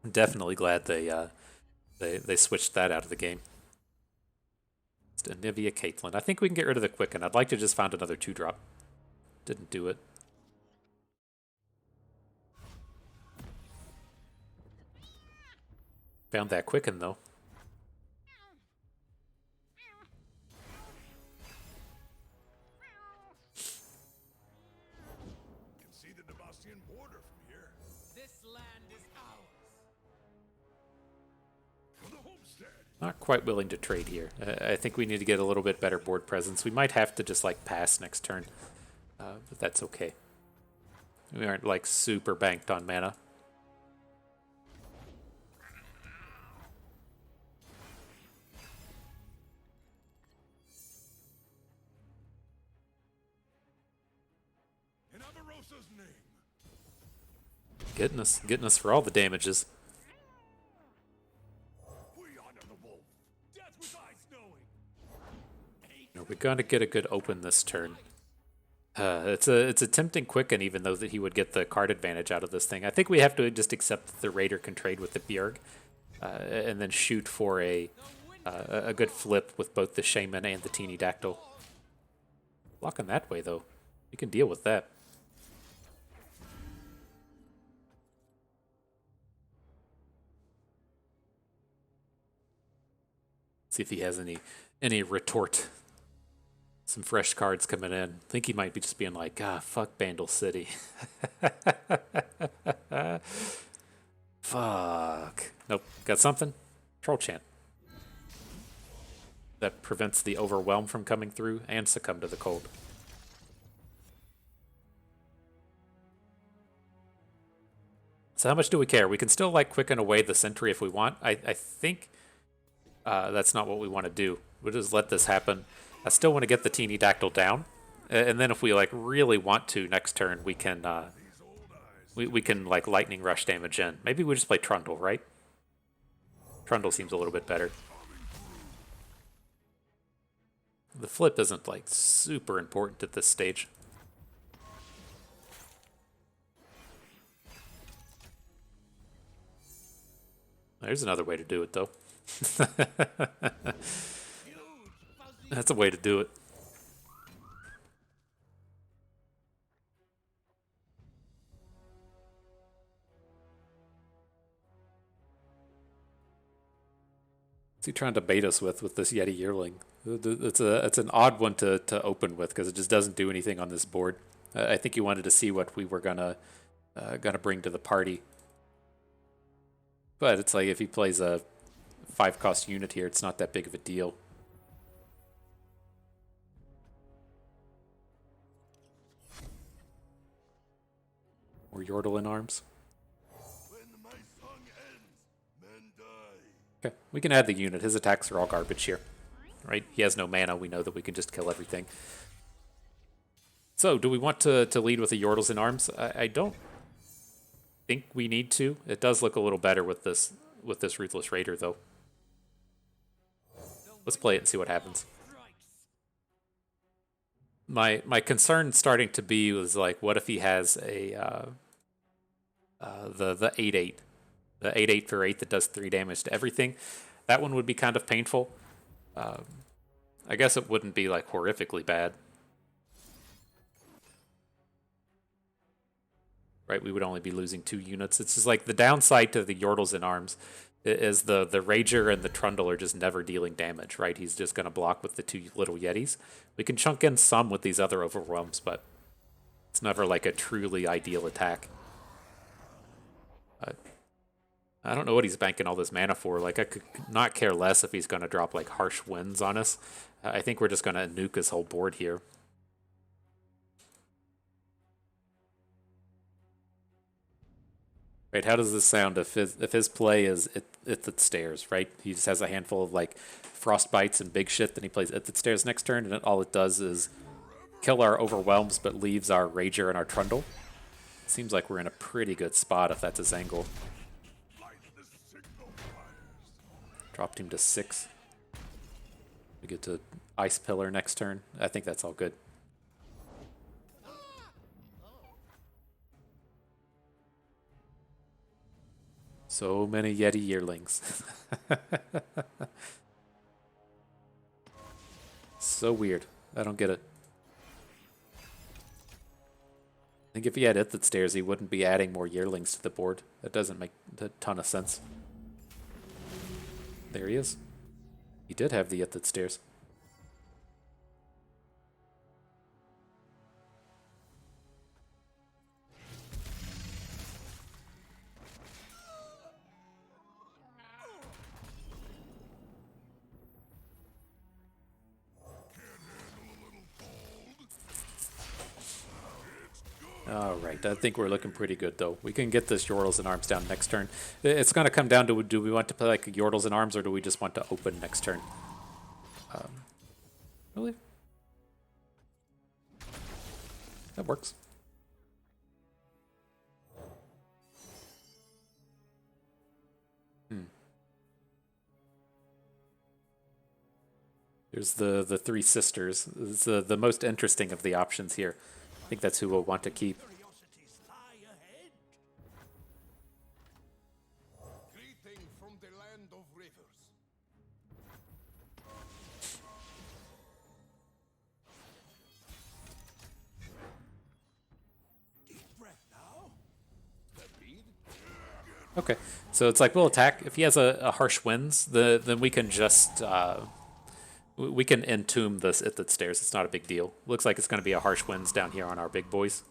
I'm definitely glad they switched that out of the game. It's Anivia Caitlyn. I think we can get rid of the Quicken. I'd like to just find another 2-drop. Didn't do it. Found that Quicken, though. You can see the Demacian border from here. This land is ours. For the homestead. Not quite willing to trade here. I think we need to get a little bit better board presence. We might have to just like pass next turn, but that's okay. We aren't like super banked on mana. In Avarosa's name. Getting us for all the damages. We honor the wolf. Death with eyes knowing. Are we gonna get a good open this turn? It's a tempting Quicken, even though that he would get the card advantage out of this thing. I think we have to just accept that the Raider can trade with the Bjerg, and then shoot for a good flip with both the Shaman and the Teeny Dactyl. Blocking that way though, we can deal with that. See if he has any retort. Some fresh cards coming in. I think he might be just being like, ah, fuck Bandle City. Fuck. Nope. Got something? Troll Chant. That prevents the overwhelm from coming through and succumb to the cold. So how much do we care? We can still like quicken away the sentry if we want. I think that's not what we want to do. We'll just let this happen. I still want to get the teeny dactyl down, and then if we like really want to next turn, we can we can like lightning rush damage in. Maybe we just play Trundle, right? Trundle seems a little bit better. The flip isn't like super important at this stage. There's another way to do it though. That's a way to do it. What's he trying to bait us with this Yeti Yearling? It's an odd one to open with because it just doesn't do anything on this board. I think he wanted to see what we were gonna bring to the party. But it's like if he plays a 5-cost unit here, it's not that big of a deal. Or Yordle in arms. When my song ends, men die. Okay, we can add the unit. His attacks are all garbage here. Right? He has no mana. We know that we can just kill everything. So, do we want to lead with the Yordles in arms? I don't think we need to. It does look a little better with this Ruthless Raider, though. Let's play it and see what happens. My concern starting to be was like, what if he has a the 8/8, the 8/8 for 8 that does 3 damage to everything? That one would be kind of painful. I guess it wouldn't be like horrifically bad. Right, we would only be losing 2 units. It's just like the downside to the Yordles in arms is the Rager and the Trundle are just never dealing damage, right? He's just going to block with the 2 little Yetis. We can chunk in some with these other overwhelms, but it's never like a truly ideal attack. I don't know what he's banking all this mana for. Like, I could not care less if he's going to drop like Harsh Winds on us. I think we're just going to nuke his whole board here. Right, how does this sound if his play is Ithid Stairs, right? He just has a handful of like Frostbites and big shit, then he plays Ithid Stairs next turn, and all it does is kill our Overwhelms but leaves our Rager and our Trundle. Seems like we're in a pretty good spot if that's his angle. Dropped him to 6. We get to Ice Pillar next turn. I think that's all good. So many Yeti Yearlings. So weird. I don't get it. I think if he had Ithid Stairs, he wouldn't be adding more Yearlings to the board. That doesn't make a ton of sense. There he is. He did have the Ithid Stairs. Alright, I think we're looking pretty good, though. We can get this Yordles in arms down next turn. It's going to come down to, do we want to play like Yordles in arms, or do we just want to open next turn? Really? That works. There's the 3 sisters. It's the most interesting of the options here. I think that's who we'll want to keep. Curiosities lie ahead. Greeting from the land of rivers. Deep breath now. David? Okay, so it's like we'll attack. If he has a Harsh Winds, then we can just We can entomb this at the stairs. It's not a big deal. Looks like it's going to be a harsh winds down here on our big boys.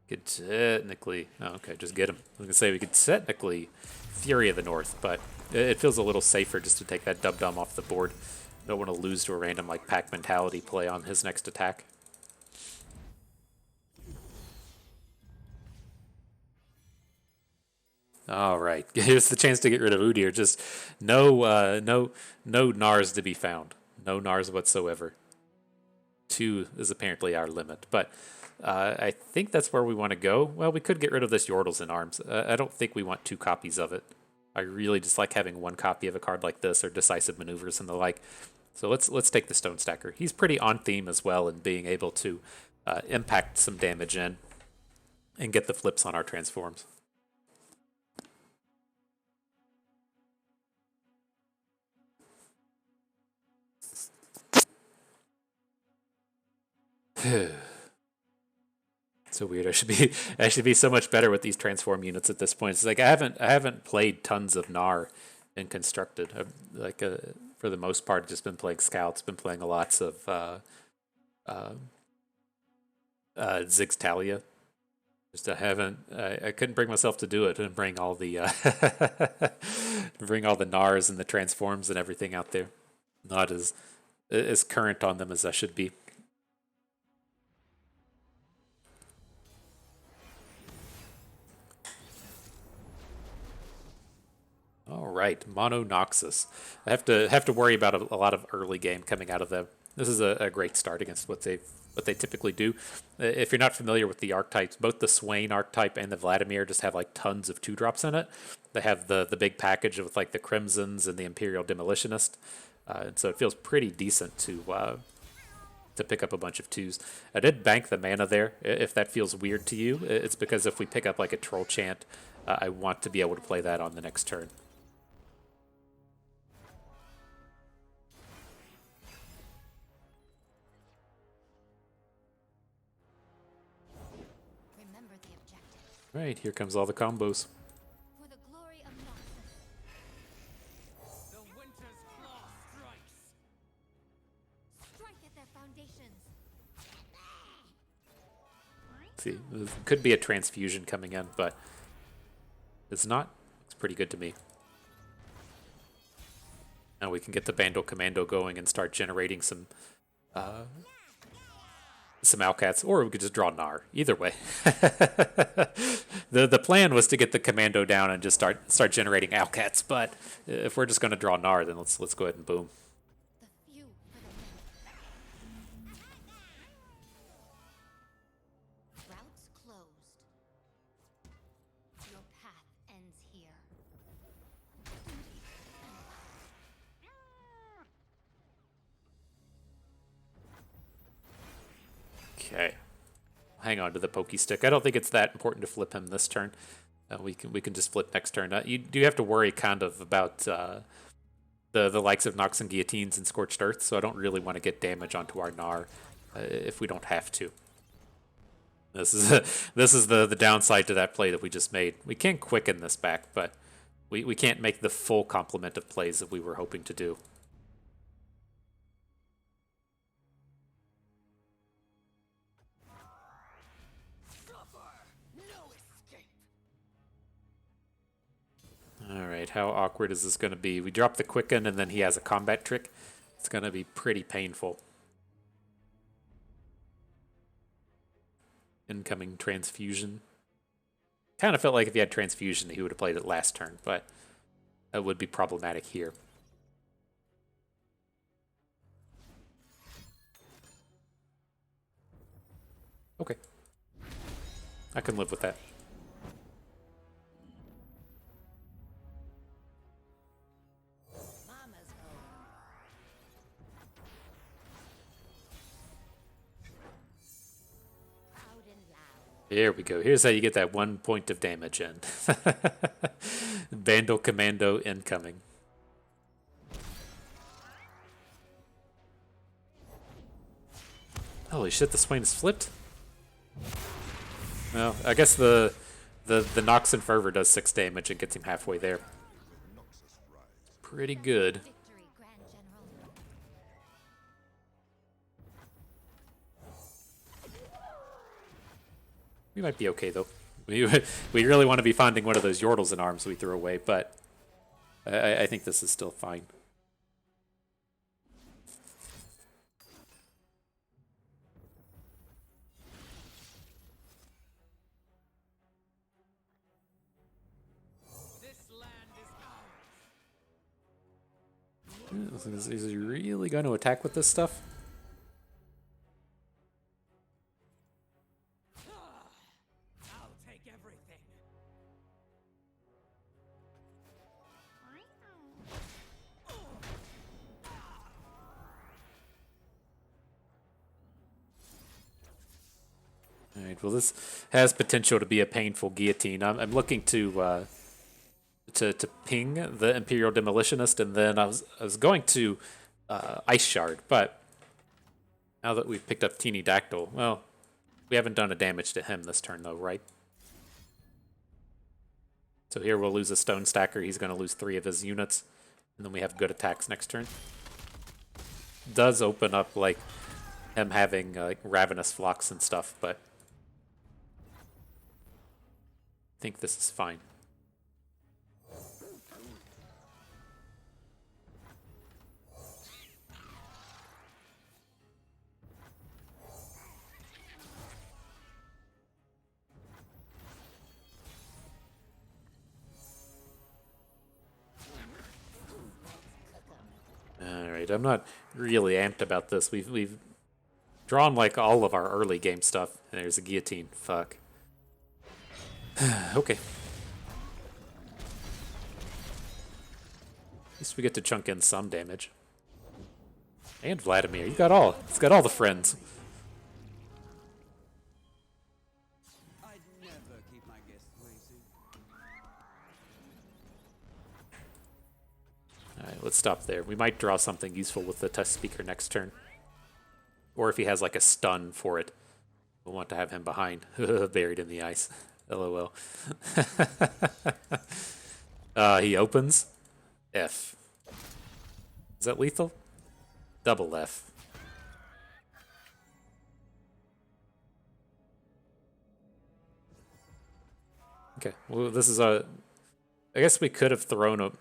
Could technically... Oh, okay, just get him. I was going to say we could technically Fury of the North, but it feels a little safer just to take that Dum-Dum off the board. Don't want to lose to a random like pack mentality play on his next attack. All right, here's the chance to get rid of Udyr. Just no Gnars to be found. No Gnars whatsoever. 2 is apparently our limit, but I think that's where we want to go. Well, we could get rid of this Yordles in Arms. I don't think we want 2 copies of it. I really just like having 1 copy of a card like this, or Decisive Maneuvers and the like. So let's take the Stone Stacker. He's pretty on theme as well in being able to impact some damage in and get the flips on our transforms. So weird. I should be so much better with these transform units at this point. It's like I haven't played tons of Gnar in Constructed. For the most part, just been playing Scouts. Been playing lots of Ziggs Talia. Just I couldn't bring myself to do it and bring all the bring all the Gnars and the transforms and everything out there. Not as current on them as I should be. All right, Mono Noxus. I have to worry about a lot of early game coming out of them. This is a great start against what they typically do. If you're not familiar with the archetypes, both the Swain archetype and the Vladimir just have like tons of 2-drops in it. They have the big package with like the Crimsons and the Imperial Demolitionist, and so it feels pretty decent to pick up a bunch of 2s. I did bank the mana there. If that feels weird to you, it's because if we pick up like a Troll Chant, I want to be able to play that on the next turn. Right, here comes all the combos. For the glory of Noxus. The winter's claw strikes. Strike at their foundations. See, there could be a transfusion coming in, but it's not. It's pretty good to me. Now we can get the Bandle Commando going and start generating some Alcats, or we could just draw Gnar. Either way. The plan was to get the Commando down and just start generating Alcats, but if we're just going to draw Gnar, then let's go ahead and boom. The few for the many. Routes closed. Your path ends here. Okay. Hang on to the Pokey Stick. I don't think it's that important to flip him this turn. We can just flip next turn. You do have to worry kind of about the likes of Nox and Guillotines and Scorched Earth, so I don't really want to get damage onto our Gnar if we don't have to. This is the downside to that play that we just made. We can quicken this back, but we can't make the full complement of plays that we were hoping to do. Alright, how awkward is this going to be? We drop the Quicken and then he has a combat trick. It's going to be pretty painful. Incoming Transfusion. Kind of felt like if he had Transfusion he would have played it last turn, but that would be problematic here. Okay. I can live with that. Here we go. Here's how you get that 1 point of damage in. Bandle Commando incoming. Holy shit, the Swain is flipped? Well, I guess the Nox and Fervor does 6 damage and gets him halfway there. pretty good. Victory, Grand General. We might be okay, though. We really want to be finding one of those Yordles in arms we threw away, but I think this is still fine. This land is ours. Is he really going to attack with this stuff? I'll take everything. All right. Well, this has potential to be a painful guillotine. I'm looking to ping the Imperial Demolitionist, and then I was going to Ice Shard, but now that we've picked up Teeny Dactyl, well, we haven't done a damage to him this turn, though, right? So here we'll lose a Stone Stacker. He's going to lose 3 of his units, and then we have good attacks next turn. Does open up like him having Ravenous Flocks and stuff, but I think this is fine. Alright, I'm not really amped about this. We've drawn like all of our early game stuff. And there's a guillotine. Fuck. Okay. At least we get to chunk in some damage. And Vladimir, he's got all the friends. I'd never keep my guests waiting. Alright, let's stop there. We might draw something useful with the test speaker next turn. Or if he has like a stun for it. We'll want to have him behind. Buried in the ice. LOL. He opens. F. Is that lethal? Double F. Okay, well, this is a... I guess we could have thrown a...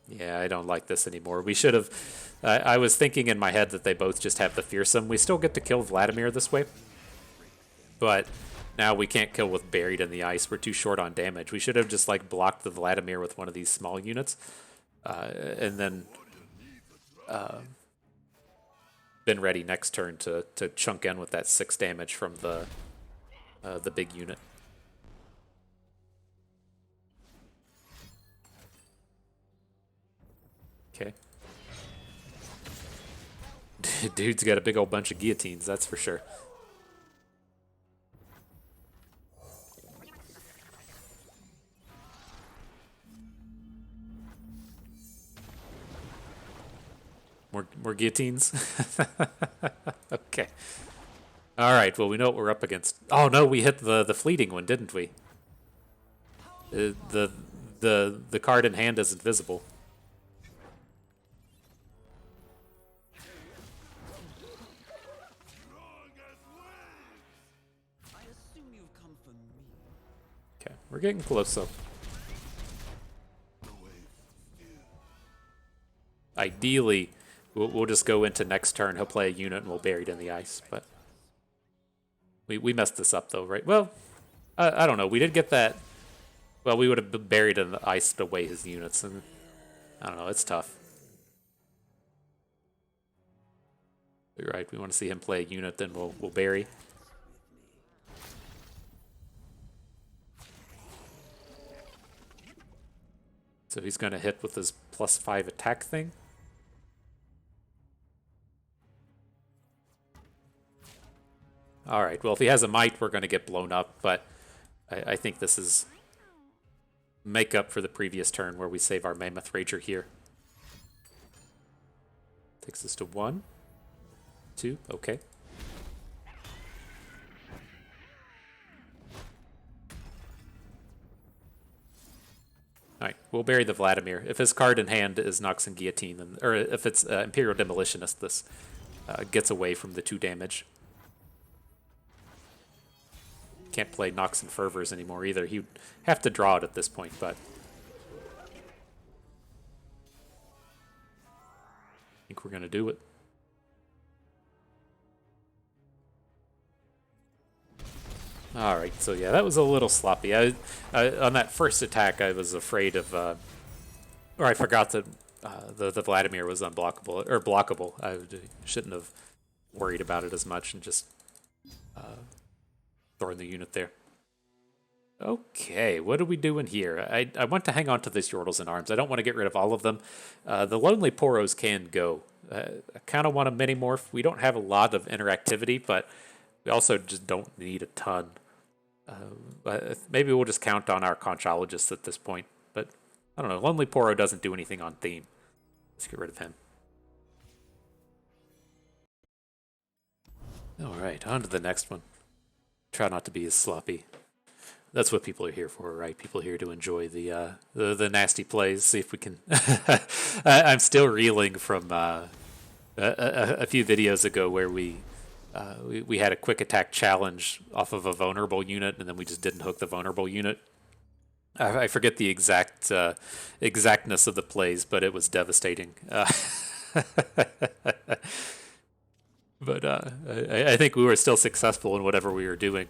Yeah, I don't like this anymore. We should have... I was thinking in my head that they both just have the Fearsome. We still get to kill Vladimir this way. But now we can't kill with Buried in the Ice. We're too short on damage. We should have just, like, blocked the Vladimir with one of these small units. And then... been ready next turn to chunk in with that 6 damage from the big unit. Okay. Dude's got a big old bunch of guillotines, that's for sure. More guillotines? Okay. Alright, well, we know what we're up against. Oh, no, we hit the fleeting one, didn't we? The card in hand is invisible. I assume you've come for me. Okay, we're getting close, though. Ideally, we'll just go into next turn. He'll play a unit and we'll Buried in the Ice. But we messed this up, though, right? Well, I don't know. We did get that. Well, we would have been Buried in the Ice away his units. And I don't know. It's tough. You're right. We want to see him play a unit, then we'll bury. So he's going to hit with his +5 attack thing. Alright, well, if he has a Might, we're going to get blown up, but I think this is make up for the previous turn where we save our Mammoth Rager here. Takes us to 1, 2, okay. All right, we'll bury the Vladimir. If his card in hand is Nox and Guillotine, then, or if it's Imperial Demolitionist, this gets away from the 2 damage. Can't play Nox and Fervors anymore either. He'd have to draw it at this point, but I think we're going to do it. All right, so yeah, that was a little sloppy. I on that first attack, I was afraid of, or I forgot that the Vladimir was unblockable or blockable. I shouldn't have worried about it as much and just throwing the unit there. Okay, what are we doing here? I want to hang on to this Yordles in Arms. I don't want to get rid of all of them. The Lonely Poros can go. I kind of want a mini-morph. We don't have a lot of interactivity, but we also just don't need a ton. Maybe we'll just count on our Conchologist at this point. But I don't know. Lonely Poro doesn't do anything on theme. Let's get rid of him. All right, on to the next one. Try not to be as sloppy. That's what people are here for, right? People are here to enjoy the nasty plays. See if we can. I'm still reeling from a few videos ago where we had a quick attack challenge off of a vulnerable unit, and then we just didn't hook the vulnerable unit. I forget the exactness of the plays, but it was devastating. But I think we were still successful in whatever we were doing.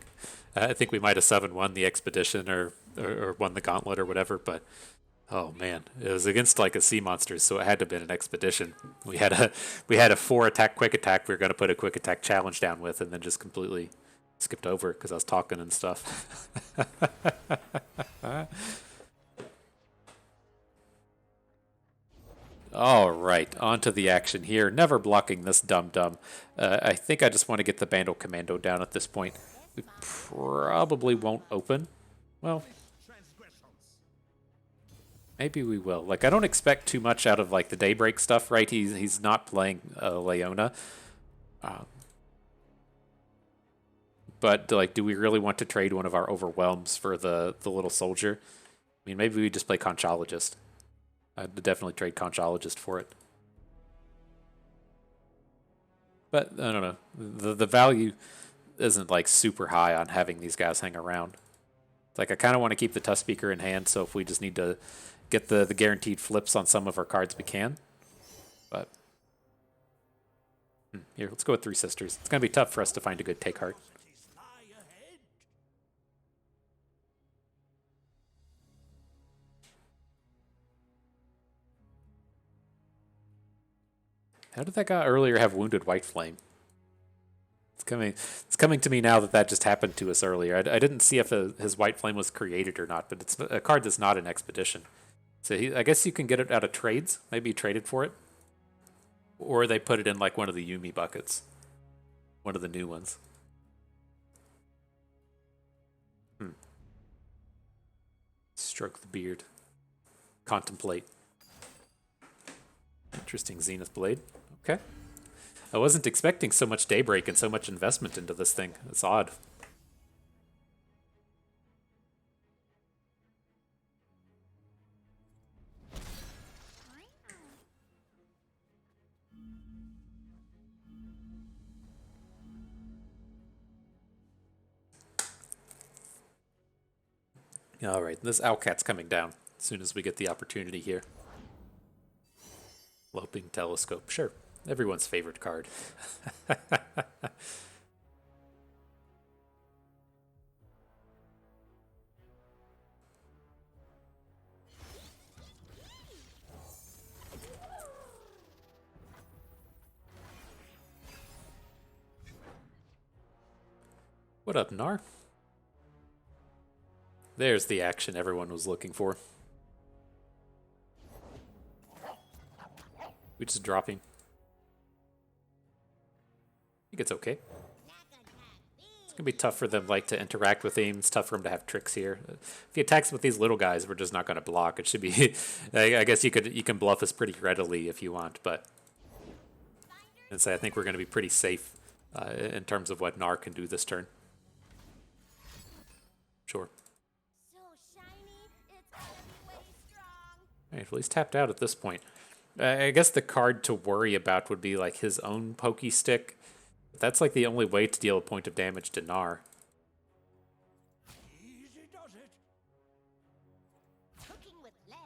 I think we might have 7-1 the expedition or won the gauntlet or whatever, but oh man, it was against like a sea monster, so it had to have been an expedition. We had a 4-attack quick attack we were going to put a quick attack challenge down with, and then just completely skipped over it because I was talking and stuff. All right, on to the action here. Never blocking this dum-dum. I think I just want to get the Bandle Commando down at this point. We probably won't open. Well, maybe we will. Like, I don't expect too much out of like the Daybreak stuff, right? He's not playing Leona. But like, do we really want to trade one of our Overwhelms for the little soldier? I mean, maybe we just play Conchologist. I'd definitely trade Conchologist for it. But I don't know. The value isn't like super high on having these guys hang around. It's like I kind of want to keep the Tusk Speaker in hand, so if we just need to get the guaranteed flips on some of our cards, we can. But here, let's go with 3 Sisters. It's going to be tough for us to find a good take heart. How did that guy earlier have Wounded White Flame? It's coming to me now that just happened to us earlier. I didn't see if his White Flame was created or not, but it's a card that's not an expedition. So I guess you can get it out of trades. Maybe you traded for it. Or they put it in like one of the Yumi buckets. One of the new ones. Stroke the beard. Contemplate. Interesting Zenith Blade. Okay. I wasn't expecting so much Daybreak and so much investment into this thing. It's odd. All right, this Owlcat's coming down as soon as we get the opportunity here. Loping Telescope, sure. Everyone's favorite card. What up, Gnar? There's the action everyone was looking for. We just dropping. I think it's okay. It's gonna be tough for them like to interact with him. It's tough for him to have tricks here. If he attacks with these little guys, we're just not gonna block. It should be. I guess you can bluff us pretty readily if you want, but and say I think we're gonna be pretty safe in terms of what Gnar can do this turn. Sure. So shiny, it's gonna be way Alright, well, he's tapped out at this point. I guess the card to worry about would be like his own pokey stick. That's like the only way to deal a point of damage to Gnar. Easy does it. Cooking with lead.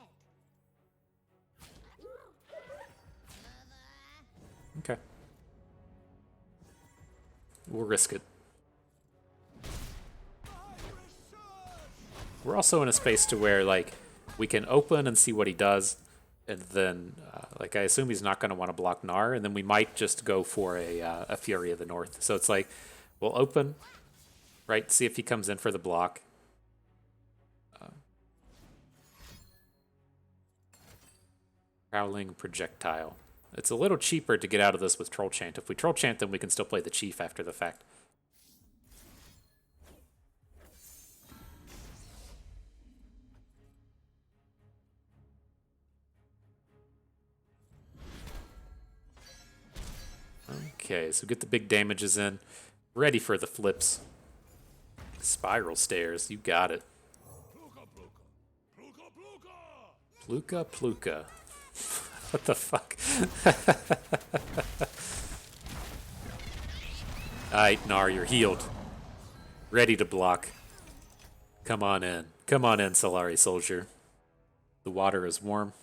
Okay. We'll risk it. We're also in a space to where, like, we can open and see what he does, and then, like, I assume he's not going to want to block Gnar, and then we might just go for a Fury of the North. So it's like, we'll open, right, see if he comes in for the block. Prowling Projectile. It's a little cheaper to get out of this with Troll Chant. If we Troll Chant, then we can still play the Chief after the fact. Okay, so get the big damages in. Ready for the flips. Spiral Stairs, you got it. Pluka, pluka. Pluka, pluka. Pluka, pluka. What the fuck? Alright, Gnar, you're healed. Ready to block. Come on in. Come on in, Solari Soldier. The water is warm.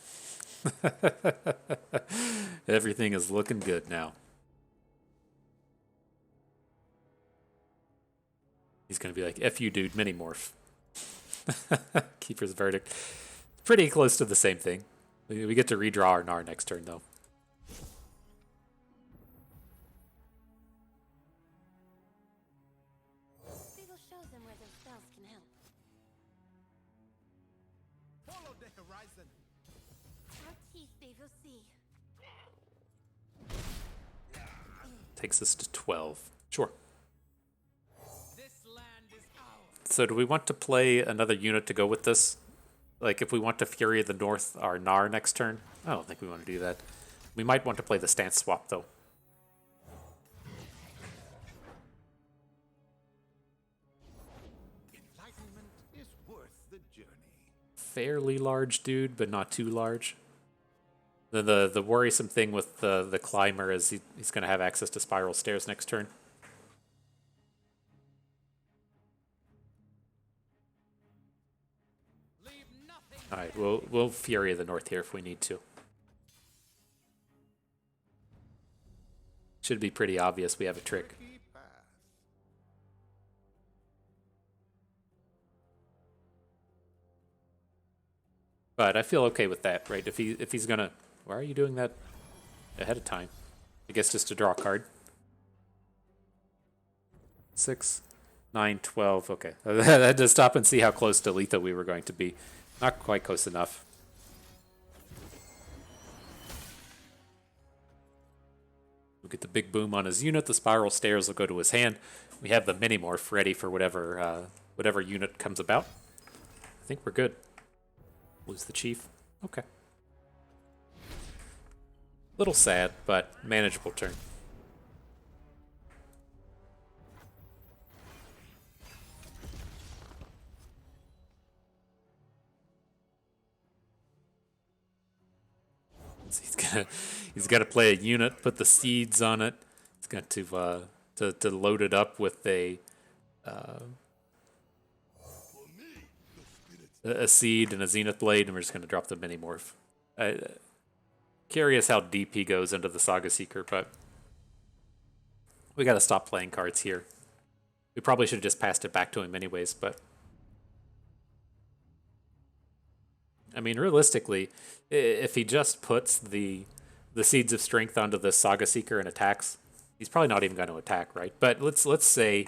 Everything is looking good now. He's going to be like, F you, dude, mini-morph. Keeper's Verdict. Pretty close to the same thing. We get to redraw our Gnar next turn, though. Fable shows them where their spells can help. Follow the horizon. Our teeth they will see. Takes us to 12. Sure. This land is ours. So do we want to play another unit to go with this? Like, if we want to Fury of the North our Gnar next turn? I don't think we want to do that. We might want to play the stance swap, though. Enlightenment is worth the journey. Fairly large dude, but not too large. The worrisome thing with the Climber is he's going to have access to Spiral Stairs next turn. Leave nothing. Alright, we'll Fury of the North here if we need to. Should be pretty obvious we have a trick. Tricky path. But I feel okay with that, right? If he's gonna, why are you doing that ahead of time? I guess just to draw a card. 6, 9, 12. Okay, I had to stop and see how close to lethal we were going to be. Not quite close enough. We'll get the big boom on his unit. The Spiral Stairs will go to his hand. We have the Mini-Morph ready for whatever whatever unit comes about. I think we're good. Lose the Chief. Okay. Little sad, but manageable turn. So he's got to play a unit, put the seeds on it. He's got to load it up with a seed and a Zenith Blade, and we're just going to drop the Mini-Morph. Curious how deep he goes into the Saga Seeker, but we got to stop playing cards here. We probably should have just passed it back to him anyways, but I mean, realistically, if he just puts the Seeds of Strength onto the Saga Seeker and attacks, he's probably not even going to attack, right? But let's say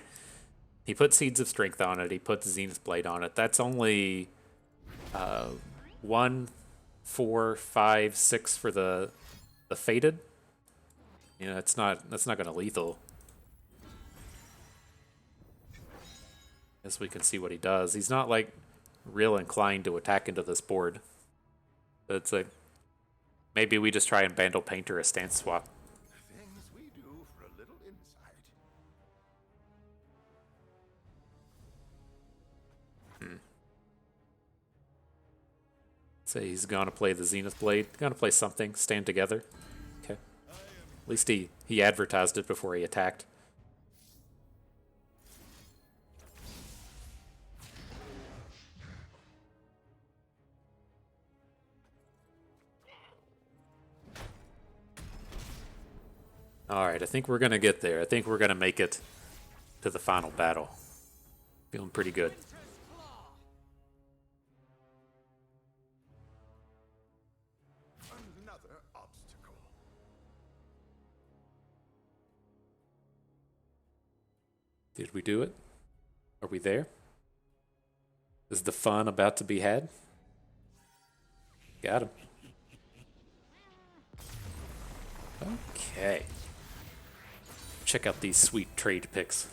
he puts Seeds of Strength on it, he puts Zenith Blade on it. That's only 1, 4, 5, 6 for the Fated. You know, that's not going to lethal. Guess we can see what he does. He's not like real inclined to attack into this board. It's like maybe we just try and Bandle Painter a stance swap. Things we do for a little insight. Say he's gonna play the Zenith Blade. Gonna play something. Stand together. Okay. At least he advertised it before he attacked. Alright, I think we're gonna get there. I think we're gonna make it to the final battle. Feeling pretty good. Another obstacle. Did we do it? Are we there? Is the fun about to be had? Got him. Okay. Check out these sweet trade picks.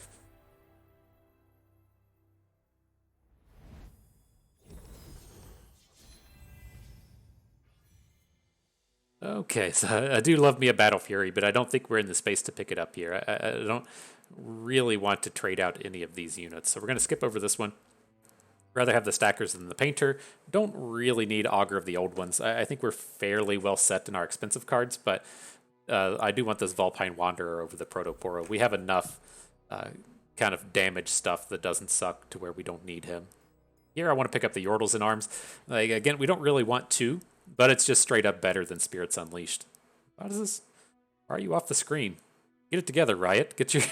Okay, so I do love me a Battle Fury, but I don't think we're in the space to pick it up here. I don't really want to trade out any of these units, so we're going to skip over this one. Rather have the Stackers than the Painter. Don't really need Augur of the Old Ones. I think we're fairly well set in our expensive cards, but I do want this Vulpine Wanderer over the Protoporo. We have enough kind of damage stuff that doesn't suck to where we don't need him. Here I want to pick up the Yordles in Arms. Like, again, we don't really want to, but it's just straight up better than Spirits Unleashed. Why does this? Why are you off the screen? Get it together, Riot. Get your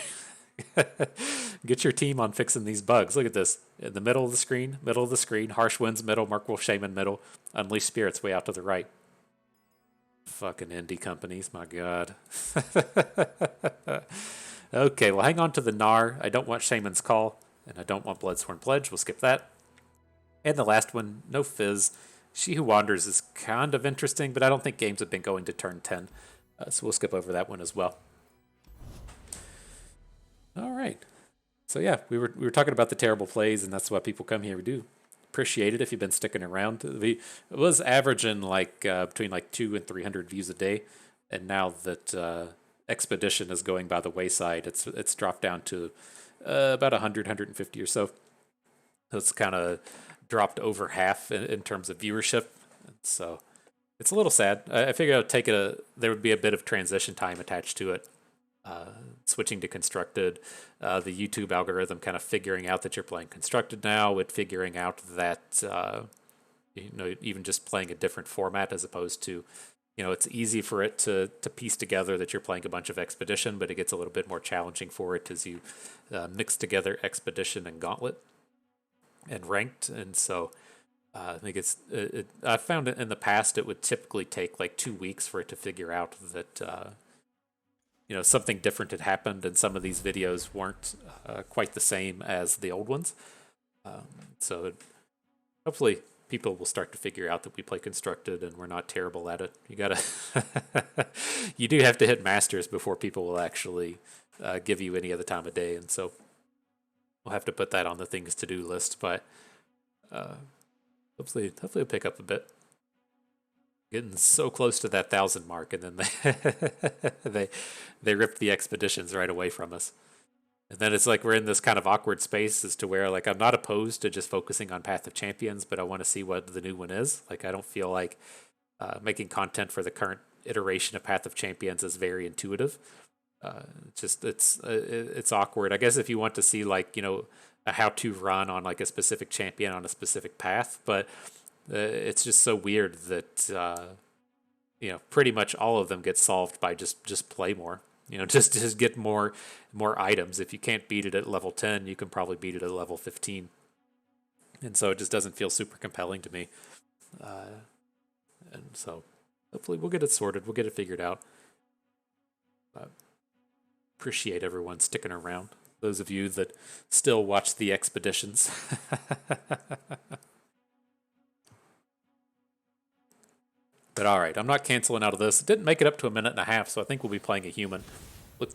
get your team on fixing these bugs. Look at this. In the middle of the screen, Harsh Winds middle, Merkwolf Shaman middle, Unleashed Spirits way out to the right. Fucking indie companies, my god. Okay, well hang on to the Gnar. I don't want Shaman's Call, and I don't want Bloodsworn Pledge. We'll skip that. And the last one, no Fizz. She Who Wanders is kind of interesting, but I don't think games have been going to turn 10. So we'll skip over that one as well. All right. So yeah, we were talking about the terrible plays, and that's why people come here. We do appreciate it if you've been sticking around. It was averaging like between like 200 and 300 views a day, and now that Expedition is going by the wayside, it's dropped down to about 100, 150 or so. So it's kind of dropped over half in terms of viewership. So it's a little sad. I figured I'd take there would be a bit of transition time attached to it. Switching to Constructed, the YouTube algorithm kind of figuring out that you're playing Constructed now, with figuring out that even just playing a different format as opposed to, it's easy for it to piece together that you're playing a bunch of Expedition, but it gets a little bit more challenging for it as you mix together Expedition and Gauntlet and Ranked, and so I think I found it in the past it would typically take like 2 weeks for it to figure out that something different had happened, and some of these videos weren't quite the same as the old ones. So hopefully people will start to figure out that we play Constructed and we're not terrible at it. You do have to hit Masters before people will actually give you any other time of day, and so we'll have to put that on the things to do list. But hopefully it'll pick up a bit. Getting so close to that 1,000 mark, and then they rip the Expeditions right away from us. And then it's like we're in this kind of awkward space as to where, like, I'm not opposed to just focusing on Path of Champions, but I want to see what the new one is. Like, I don't feel like making content for the current iteration of Path of Champions is very intuitive. It's awkward. I guess if you want to see, like, a how-to run on like a specific champion on a specific path, but it's just so weird that pretty much all of them get solved by just play more. Just get more items. If you can't beat it at level 10, you can probably beat it at level 15. And so it just doesn't feel super compelling to me. And so hopefully we'll get it sorted. We'll get it figured out. Appreciate everyone sticking around. Those of you that still watch the Expeditions. But all right, I'm not canceling out of this. It didn't make it up to a minute and a half, so I think we'll be playing a human. Look,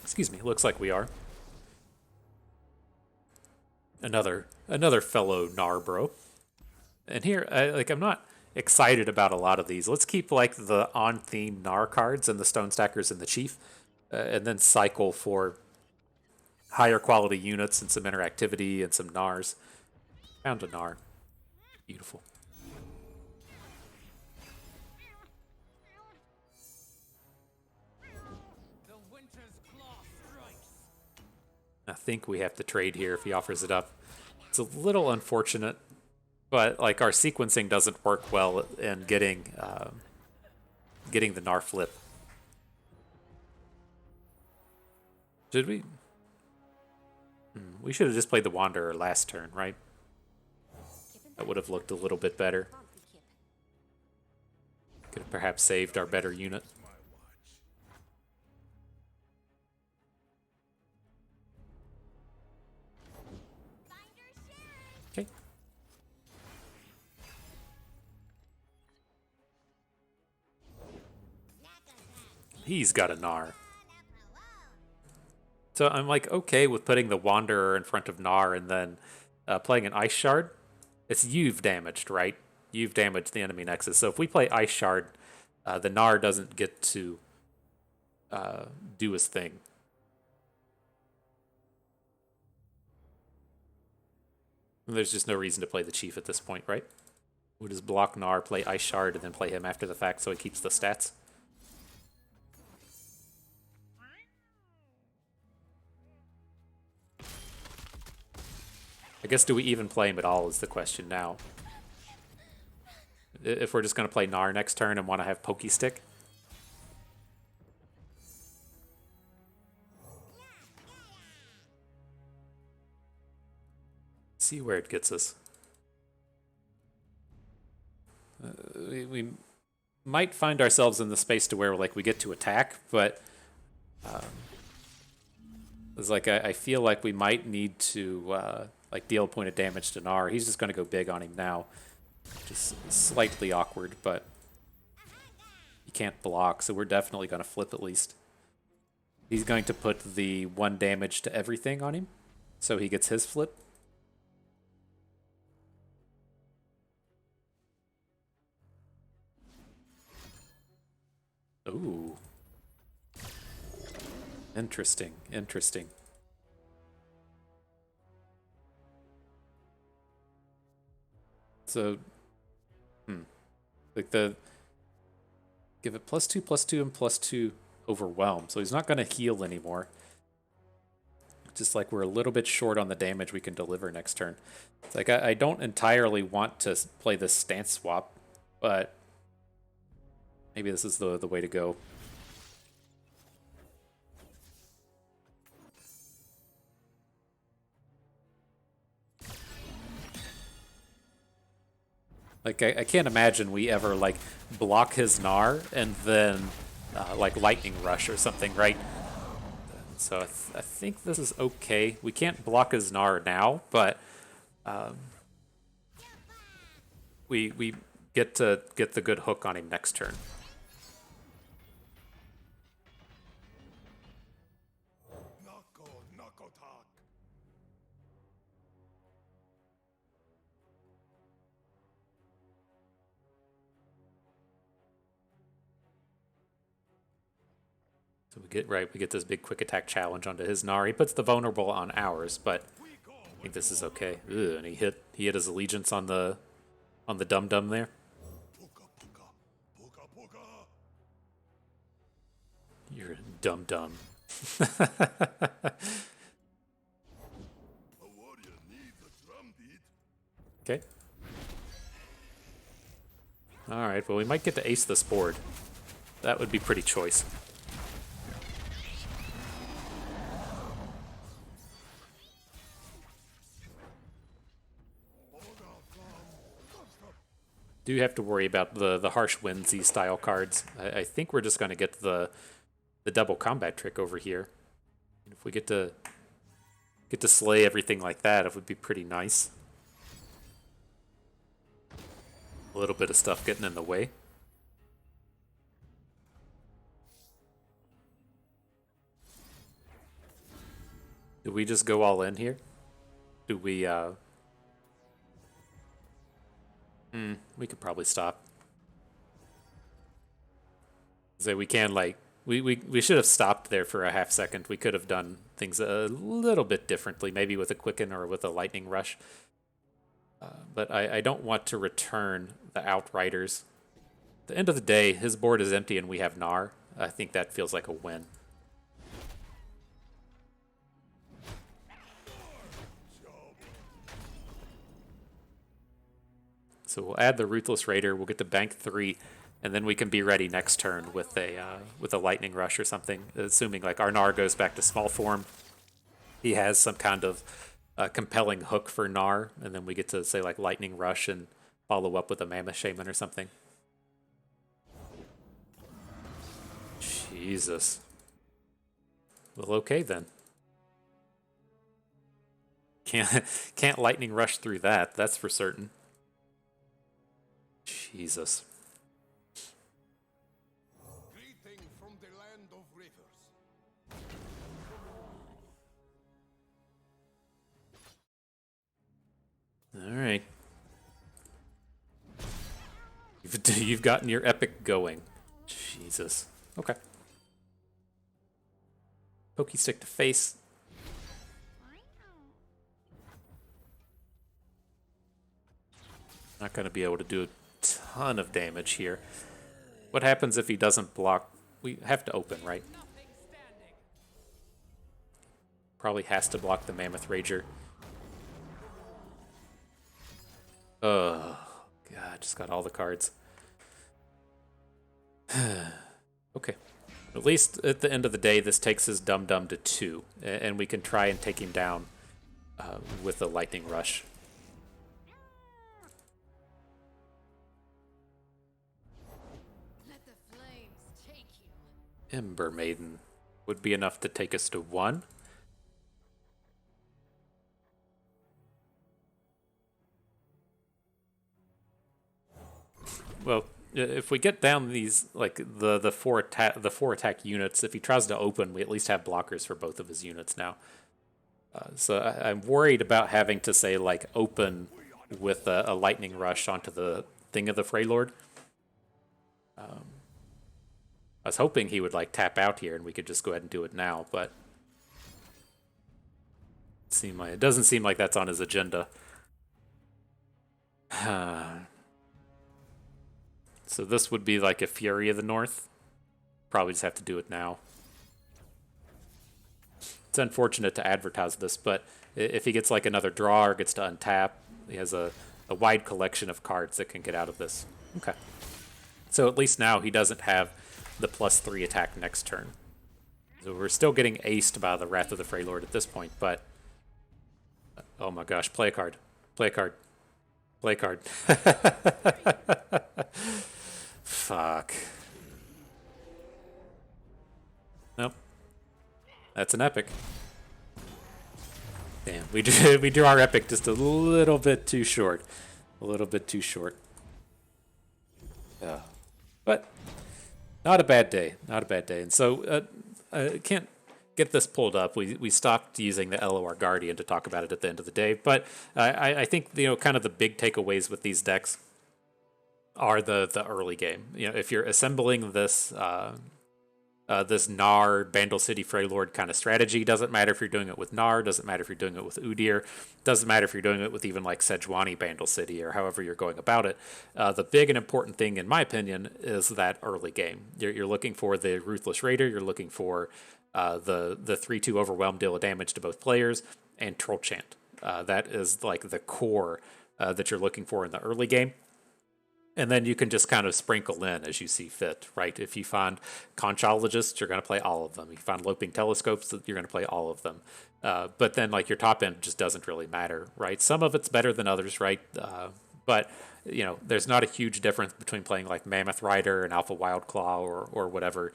excuse me. Looks like we are. Another fellow Gnar bro. And here, I'm not excited about a lot of these. Let's keep like the on-theme Gnar cards and the Stone Stackers and the Chief, and then cycle for higher quality units and some interactivity and some Gnars. Found a Gnar. Beautiful. I think we have to trade here if he offers it up. It's a little unfortunate, but like our sequencing doesn't work well in getting the Gnar flip. Did we? We should have just played the Wanderer last turn, right? That would have looked a little bit better. Could have perhaps saved our better unit. Okay. He's got a Gnar. So I'm like okay with putting the Wanderer in front of Gnar and then playing an Ice Shard. It's you've damaged, right? You've damaged the enemy nexus. So if we play Ice Shard, the Gnar doesn't get to do his thing. And there's just no reason to play the Chief at this point, right? We'll just block Gnar, play Ice Shard, and then play him after the fact so he keeps the stats. I guess do we even play him at all is the question now. If we're just going to play Gnar next turn and want to have Pokey Stick. See where it gets us. We might find ourselves in the space to where like we get to attack, but it's like I feel like we might need to like deal a point of damage to Gnar. He's just going to go big on him now. Just slightly awkward, but he can't block, so we're definitely going to flip at least. He's going to put the 1 damage to everything on him, so he gets his flip. Ooh. Interesting, interesting. So, like give it +2/+2 and +2 overwhelm. So he's not going to heal anymore. Just like we're a little bit short on the damage we can deliver next turn. It's like I don't entirely want to play this stance swap, but maybe this is the way to go. Like, I can't imagine we ever, like, block his Gnar and then, like, Lightning Rush or something, right? So I think this is okay. We can't block his Gnar now, but we get to get the good hook on him next turn. So we get this big quick attack challenge onto his Gnar. He puts the vulnerable on ours, but I think this is okay. Ugh, and he hit his allegiance on the dum dum there. You're dum dum. Okay. All right. Well, we might get to ace this board. That would be pretty choice. Do have to worry about the harsh Whimsy style cards. I think we're just going to get the double combat trick over here. If we get to slay everything like that, it would be pretty nice. A little bit of stuff getting in the way. Do we just go all in here? Do we we could probably stop. So we can, like, we should have stopped there for a half second. We could have done things a little bit differently, maybe with a Quicken or with a Lightning Rush. But I don't want to return the Outriders. At the end of the day, his board is empty and we have Gnar. I think that feels like a win. So we'll add the Ruthless Raider. We'll get to bank 3, and then we can be ready next turn with a Lightning Rush or something. Assuming like our Gnar goes back to small form, he has some kind of compelling hook for Gnar, and then we get to say like Lightning Rush and follow up with a Mammoth Shaman or something. Jesus. Well, okay then. Can't Lightning Rush through that, that's for certain. Jesus. Greeting from the land of rivers. All right. You've gotten your epic going. Jesus. Okay. Pokey stick to face. Not going to be able to do a ton of damage here. What happens if he doesn't block? We have to open, right? Nothing standing. Probably has to block the Mammoth Rager. Oh, God, just got all the cards. Okay. At least at the end of the day, this takes his Dum Dum to 2, and we can try and take him down with a Lightning Rush. Let the flames take you. Ember Maiden would be enough to take us to 1. Well, if we get down these like the four attack units, if he tries to open, we at least have blockers for both of his units now. So I'm worried about having to say like open with a Lightning Rush onto the thing of the Freylord. I was hoping he would like tap out here and we could just go ahead and do it now, but it doesn't seem like that's on his agenda. So this would be like a Fury of the North. Probably just have to do it now. It's unfortunate to advertise this, but if he gets like another draw or gets to untap, he has a wide collection of cards that can get out of this. Okay. So at least now he doesn't have the +3 attack next turn. So we're still getting aced by the Wrath of the Freylord at this point, but... Oh my gosh, play a card. Play a card. Play a card. Fuck. Nope. That's an epic. Damn, we drew our epic just a little bit too short. A little bit too short. But not a bad day. Not a bad day. And so I can't get this pulled up. We stopped using the LOR Guardian to talk about it at the end of the day. But I think kind of the big takeaways with these decks are the early game. If you're assembling this this Gnar Bandle City Freylord kind of strategy, doesn't matter if you're doing it with Gnar, doesn't matter if you're doing it with Udyr, doesn't matter if you're doing it with even like Sejuani Bandle City or however you're going about it. The big and important thing, in my opinion, is that early game. You're looking for the Ruthless Raider, you're looking for the 3/2 Overwhelm deal of damage to both players, and Troll Chant. That is like the core that you're looking for in the early game. And then you can just kind of sprinkle in as you see fit, right? If you find Conchologists, you're going to play all of them. If you find Loping Telescopes, you're going to play all of them. But then, like, your top end just doesn't really matter, right? Some of it's better than others, right? But, there's not a huge difference between playing, like, Mammoth Rider and Alpha Wildclaw or whatever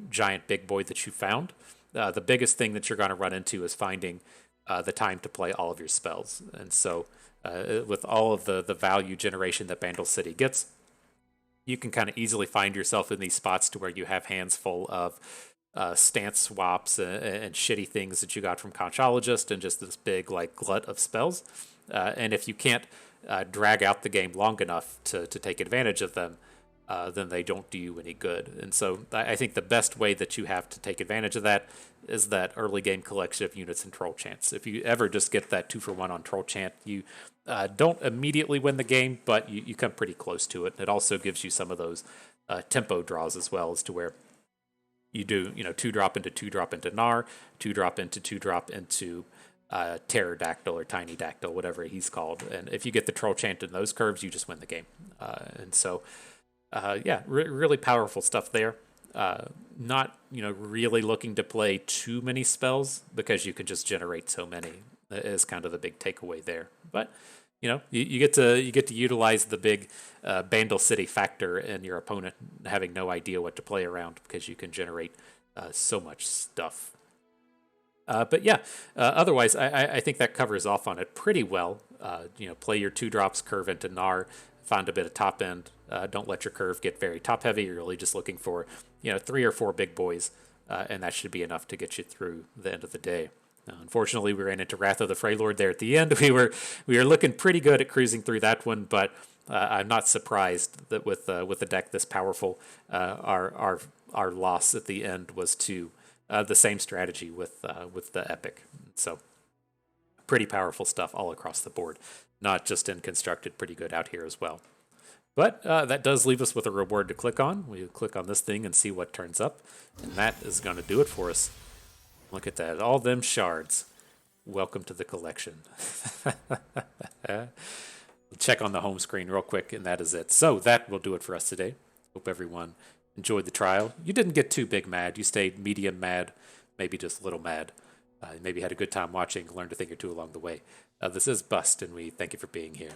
giant big boy that you found. The biggest thing that you're going to run into is finding the time to play all of your spells. And so... with all of the value generation that Bandle City gets, you can kind of easily find yourself in these spots to where you have hands full of stance swaps and shitty things that you got from Conchologist and just this big like glut of spells. And if you can't drag out the game long enough to take advantage of them, then they don't do you any good. And so I think the best way that you have to take advantage of that is that early game collection of units and Troll Chants. If you ever just get that 2-for-1 on Troll Chant, you don't immediately win the game, but you come pretty close to it. It also gives you some of those tempo draws as well, as to where you do 2-drop into 2-drop into Gnar, 2-drop into 2-drop into pterodactyl or tiny dactyl, whatever he's called. And if you get the troll chant in those curves, you just win the game. And so, yeah, really powerful stuff there. Not really looking to play too many spells because you can just generate so many. Is kind of the big takeaway there. But you get to utilize the big Bandle City factor in your opponent having no idea what to play around because you can generate so much stuff. But yeah, otherwise, I think that covers off on it pretty well. Play your 2-drops, curve into Gnar, find a bit of top end. Don't let your curve get very top heavy. You're really just looking for 3 or 4 big boys, and that should be enough to get you through the end of the day. Unfortunately, we ran into Wrath of the Freylord there at the end. We were looking pretty good at cruising through that one, but I'm not surprised that with a deck this powerful, our loss at the end was to the same strategy with the Epic. So pretty powerful stuff all across the board, not just in constructed, pretty good out here as well. But that does leave us with a reward to click on. We click on this thing and see what turns up, and that is going to do it for us. Look at that, all them shards. Welcome to the collection. Check on the home screen real quick, and that is it. So that will do it for us today. Hope everyone enjoyed the trial. You didn't get too big mad. You stayed medium mad, maybe just a little mad. Maybe had a good time watching, learned a thing or two along the way. This is Bust, and we thank you for being here.